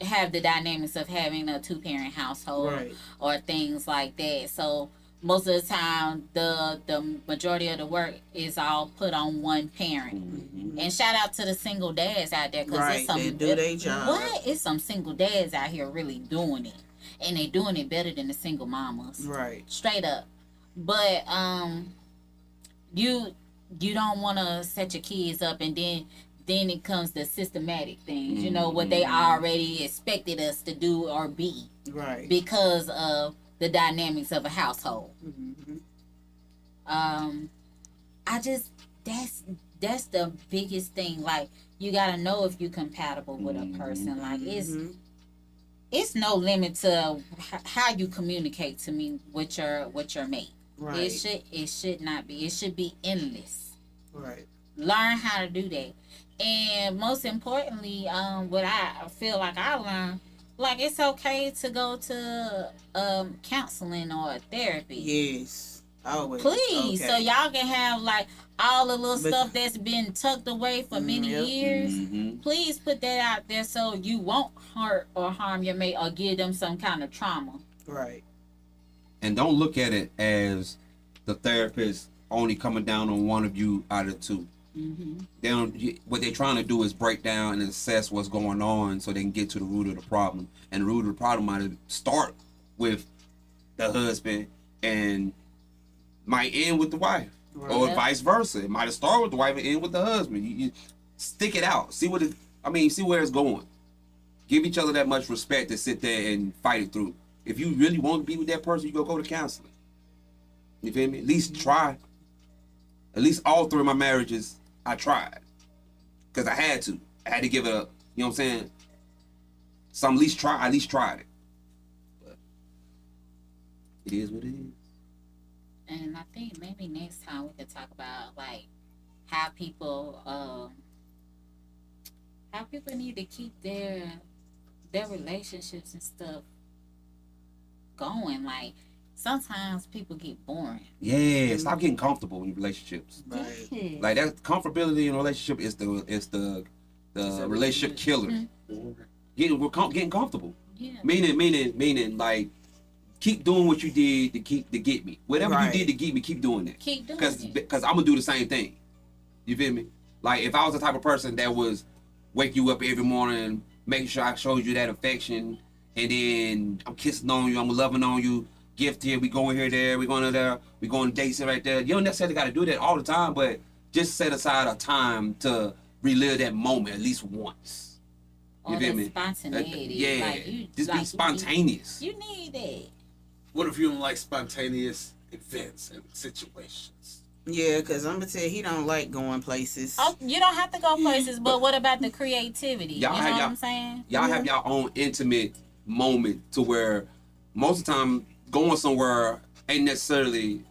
have the dynamics of having a two-parent household or things like that. So most of the time, the majority of the work is all put on one parent. Mm-hmm. And shout out to the single dads out there, because they do their job. What? It's some single dads out here really doing it, and they doing it better than the single mamas. Right. Straight up. But you don't want to set your kids up, and then it comes the systematic things. You know what they already expected us to do or be. Right. Because of the dynamics of a household. Mm-hmm. I just that's the biggest thing. Like, you gotta know if you're compatible with a person. Like, it's no limit to how you communicate to me with your mate. Right. It should not be. It should be endless. Right. Learn how to do that. And most importantly, what I feel like I learned, like, it's okay to go to counseling or therapy. Yes. Always. Please. Okay. So y'all can have like all the little stuff that's been tucked away for many years. Mm-hmm. Please put that out there so you won't hurt or harm your mate or give them some kind of trauma. Right. And don't look at it as the therapist only coming down on one of you out of two. Mm-hmm. What they're trying to do is break down and assess what's going on so they can get to the root of the problem. And the root of the problem might start with the husband and might end with the wife. Right. Or vice versa. It might have started with the wife and end with the husband. You stick it out. See where it's going. Give each other that much respect to sit there and fight it through. If you really want to be with that person, you go to counseling. You feel me? At least try. At least all three of my marriages, I tried. Because I had to. I had to give it a, you know what I'm saying? Some at least tried it. But it is what it is. And I think maybe next time we could talk about like how people need to keep their relationships and stuff going. Like, sometimes people get boring. Yeah, stop getting comfortable in relationships. Right. Yeah. Like, that comfortability in a relationship is the the relationship killer. Mm-hmm. Getting comfortable. Yeah. Meaning, like, keep doing what you did to get me. Whatever Right. you did to get me, keep doing that. Keep doing it. Because I'm gonna do the same thing. You feel me? Like, if I was the type of person that was wake you up every morning, making sure I showed you that affection, and then I'm kissing on you, I'm loving on you, gift here, we going here, there, we going there, we going to dates right there. You don't necessarily got to do that all the time, but just set aside a time to relive that moment at least once. You Or feel the me? spontaneity. Yeah, Like, you, just like, be spontaneous. You need that. What if you don't like spontaneous events and situations? Yeah, because I'm going to tell you, he don't like going places. Oh, you don't have to go places, but what about the creativity? Y'all you know have what y'all- I'm saying? Y'all have your own intimate moment to where most of the time going somewhere ain't necessarily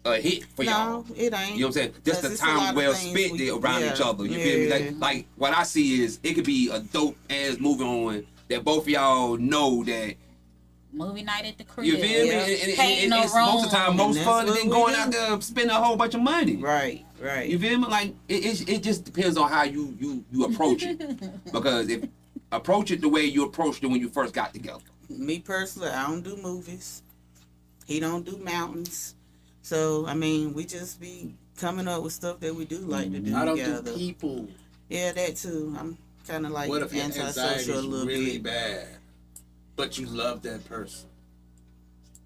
a hit for y'all. No, it ain't. You know what I'm saying? Just 'Cause the it's a lot time of well things spent we- around yeah, each other. You feel me? yeah. Like what I see is it could be a dope ass movie on that both of y'all know that Movie night at the crib. you feel me? Yeah. And Painting a it's most of the time room. most And fun that's than what we going do. out there spending a whole bunch of money. Right, right. You feel me? Like it just depends on how you approach it. Because if approach it the way you approached it when you first got together. Me personally, I don't do movies. He don't do mountains. So, I mean, we just be coming up with stuff that we do like to do I don't together. do people. Yeah, that too. I'm kind of like What if your anxiety antisocial a is little really bit. bad, but you love that person?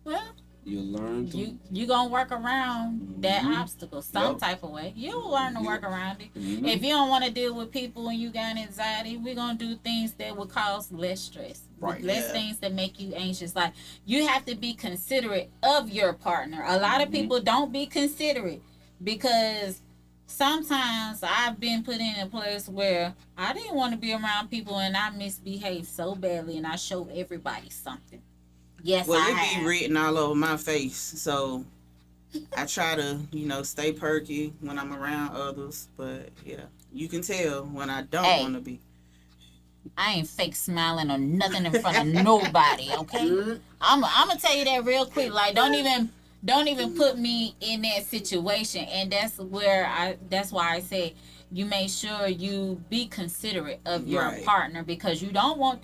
Well, You learn to you gonna work around that Mhm. obstacle some Yep. type of way. You'll learn to work around it. Mhm. If you don't want to deal with people and you got anxiety, we're gonna do things that will cause less stress. Right. Less Yeah. things that make you anxious. Like, you have to be considerate of your partner. A lot of Mhm. people don't be considerate because sometimes I've been put in a place where I didn't want to be around people and I misbehaved so badly and I showed everybody something. Yes, Well, I it have. be written all over my face. So, I try to, stay perky when I'm around others. But, yeah, you can tell when I don't Hey. want to be. I ain't fake smiling or nothing in front of nobody, okay? I'm gonna tell you that real quick. Like, don't even put me in that situation. And that's why I say you make sure you be considerate of your Right. partner, because you don't want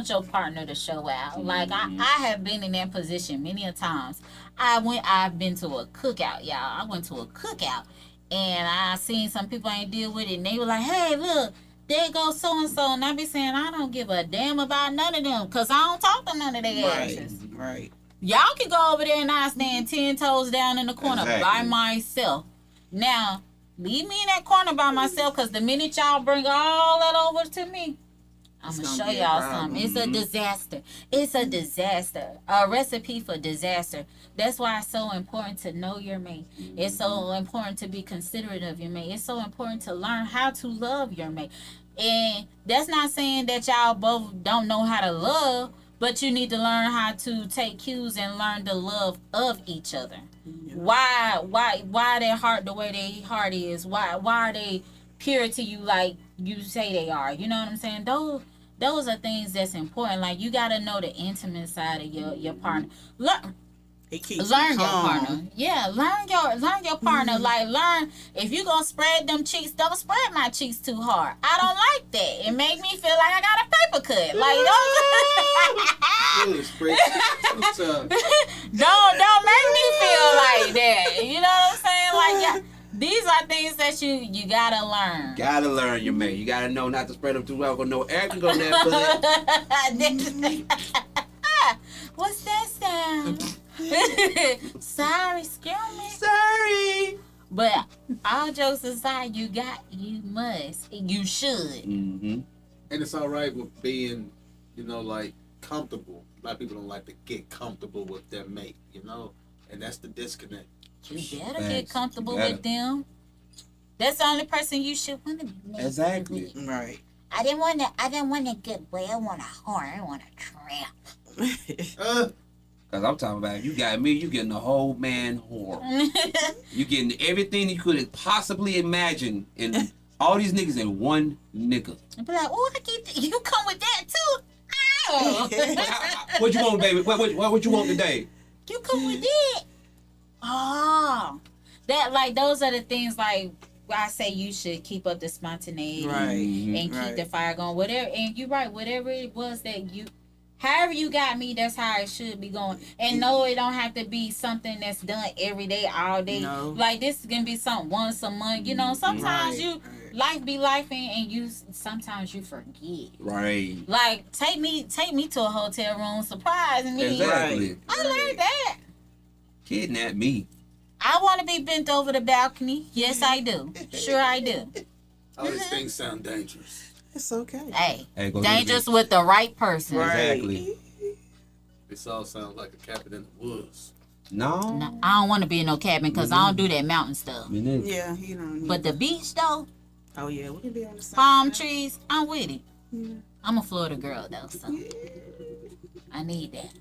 your partner to show out. Like, I have been in that position many a times. I've been to a cookout, y'all. I went to a cookout and I seen some people ain't deal with it, and they were like, "Hey, look, there goes so and so," and I be saying, I don't give a damn about none of them, cause I don't talk to none of their Right, asses. right. Y'all can go over there and I stand 10 toes down in the corner by Exactly. myself. Now, leave me in that corner by myself, because the minute y'all bring all that over to me, I'm It's going to gonna show be a y'all problem. something. It's a disaster. It's a disaster. A recipe for disaster. That's why it's so important to know your mate. It's so important to be considerate of your mate. It's so important to learn how to love your mate. And that's not saying that y'all both don't know how to love, but you need to learn how to take cues and learn the love of each other. Yeah. Why their heart the way their heart is? Why are they pure to you like you say they are? You know what I'm saying? Those are things that's important. Like, you gotta know the intimate side of your partner. He keeps Learn me your calm. partner. Yeah, learn your partner. Like, learn, if you gonna spread them cheeks, don't spread my cheeks too hard. I don't like that. It make me feel like I got a paper cut. Like, don't make me feel like that. You know what I'm saying? Like, yeah, these are things that you gotta learn. Gotta learn your mate. You gotta know not to spread them too well, cause no air can go in that butt. What's that sound? Sorry, excuse me. Sorry. But all jokes aside, you should. Mm-hmm. And it's all right with being, like comfortable. A lot of people don't like to get comfortable with their mate, and that's the disconnect. You better Facts. get comfortable You gotta. with them. That's the only person you should want to be. Exactly. with. Right. I didn't want to get away. I want a whore. I want a tramp. Cause I'm talking about, you got me, you getting the whole man whore. You getting everything you could possibly imagine, and all these niggas in one nigga. I'd be like, oh, you come with that too? Oh. What you want, baby? What you want today? You come with it. Oh. Those are the things, like, I say you should keep up the spontaneity Right. and keep Right. the fire going. Whatever, and you're right. Whatever it was that you, however you got me, that's how it should be going. And no, it don't have to be something that's done every day, all day. No. Like this is gonna be something once a month. You know, sometimes Right. you life be life, and you sometimes you forget. Right. Like take me to a hotel room, surprise me. Exactly. I learned that. Kidnap me. I want to be bent over the balcony. Yes, I do. Sure, I do. All these things sound dangerous. It's okay. Hey, Hey, go to the dangerous beach. with the right person. Right. Exactly. This all sounds like a cabin in the woods. No. No, I don't want to be in no cabin because I don't do that mountain stuff. Me neither. Yeah, you know. But the beach though, oh yeah, we can be on the same. palm trees, I'm with it. Yeah. I'm a Florida girl though, so I need that.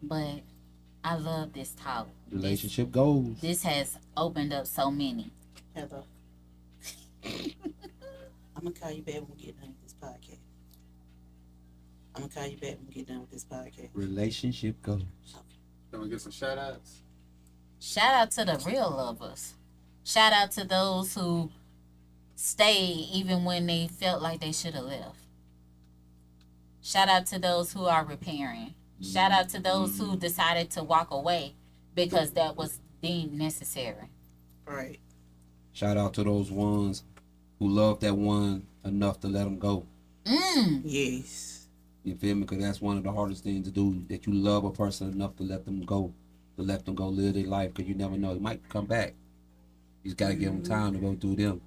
But I love this talk. Relationship goals. This has opened up so many. Heather. I'm gonna call you back when we get done with this podcast. I'm gonna call you back when we get done with this podcast. Relationship goals. Can we get some shout outs? Shout out to the real lovers. Shout out to those who stayed even when they felt like they should have left. Shout out to those who are repairing. Shout out to those who decided to walk away because that was deemed necessary. Right. Shout out to those ones who love that one enough to let them go. Yes. You feel me? Because that's one of the hardest things to do. That you love a person enough to let them go. To let them go live their life. Because you never know. It might come back. You just got to give them time to go do them.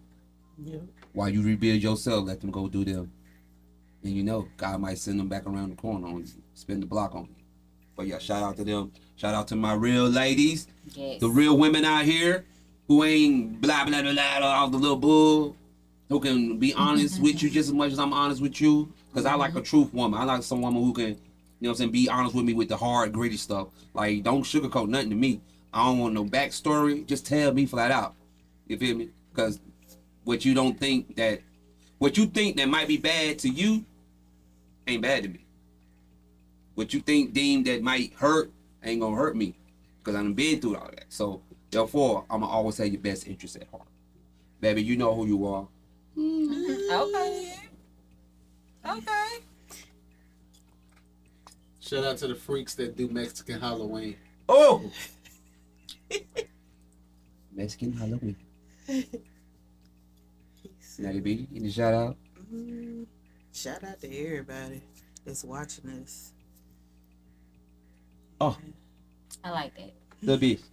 Yep. While you rebuild yourself, let them go do them. And you know, God might send them back around the corner on you. Spin the block on you. But yeah, shout out to them. Shout out to my real ladies. Yes. The real women out here who ain't blah, blah, blah, blah, all the little bull. Who can be honest with you just as much as I'm honest with you. Because I like a truth woman. I like some woman who can, you know what I'm saying, be honest with me with the hard, gritty stuff. Like, don't sugarcoat nothing to me. I don't want no backstory. Just tell me flat out. You feel me? Because what you think that might be bad to you ain't bad to me. What you think deemed that might hurt ain't gonna hurt me. Because I done been through all that. So, therefore, I'm gonna always have your best interest at heart. Baby, you know who you are. Okay. Okay. Shout out to the freaks that do Mexican Halloween. Oh! Mexican Halloween. Natty B, any shout out? Shout out to everybody that's watching us. Oh, I like that. the beast.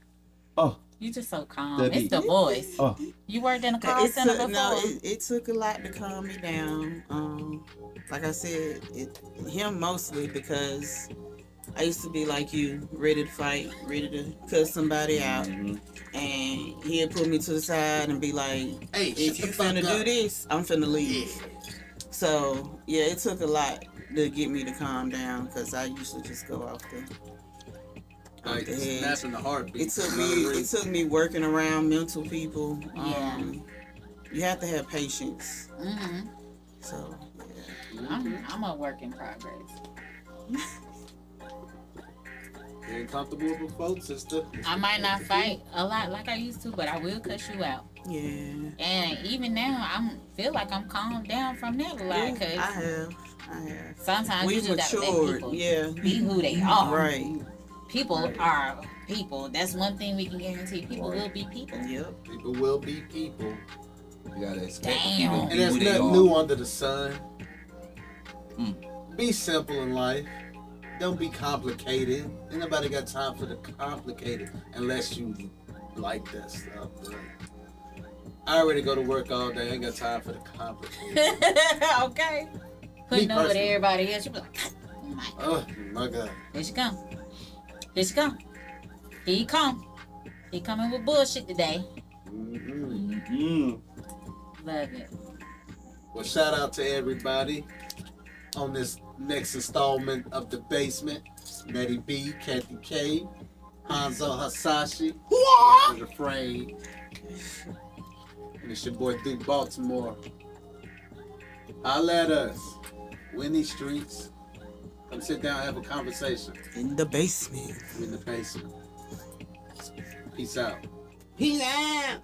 Oh, You just so calm. The It's beat. the voice. oh. You worked in a call It center took, before? no, it took a lot to calm me down. Like I said, him mostly because I used to be like you, ready to fight, ready to cut somebody out, Mhm. and he'd put me to the side and be like, Hey, "If shut you the fuck finna do up. this, I'm finna leave." So yeah, it took a lot to get me to calm down because I usually just go off Like, the head. snapping the heartbeat. It took me working around mental people. Yeah. You have to have patience. Mm-hmm. So I'm a work in progress. You ain't comfortable with folks, sister. I might not fight a lot like I used to, but I will cuss you out. yeah, And even now, I feel like I'm calmed down from that a lot. I Cause have. sometimes We you just gotta let matured. people Yeah, be who they are. right. People are people. That's one thing we can guarantee. People will be people. Yep. People will be people. You gotta expect Damn. people to And be there's who they nothing are. new under the sun. Mm. Be simple in life. Don't be complicated. Ain't nobody got time for the complicated unless you like that stuff. But I already go to work all day. I ain't got time for the complicated. Okay. Putting over to personally. everybody else. You be like, oh my. Oh my God. Here she come. Here she come. Here he come. He coming with bullshit today. Mm-hmm. Mm. Love it. Well, shout out to everybody on this next installment of The Basement. Nettie B, Kathy K, Hanzo Hasashi, The Afraid. And it's your boy Duke Baltimore. Holla at us. Winnie Streets. Come sit down and have a conversation. In the basement. I'm in the basement. Peace out. Peace out.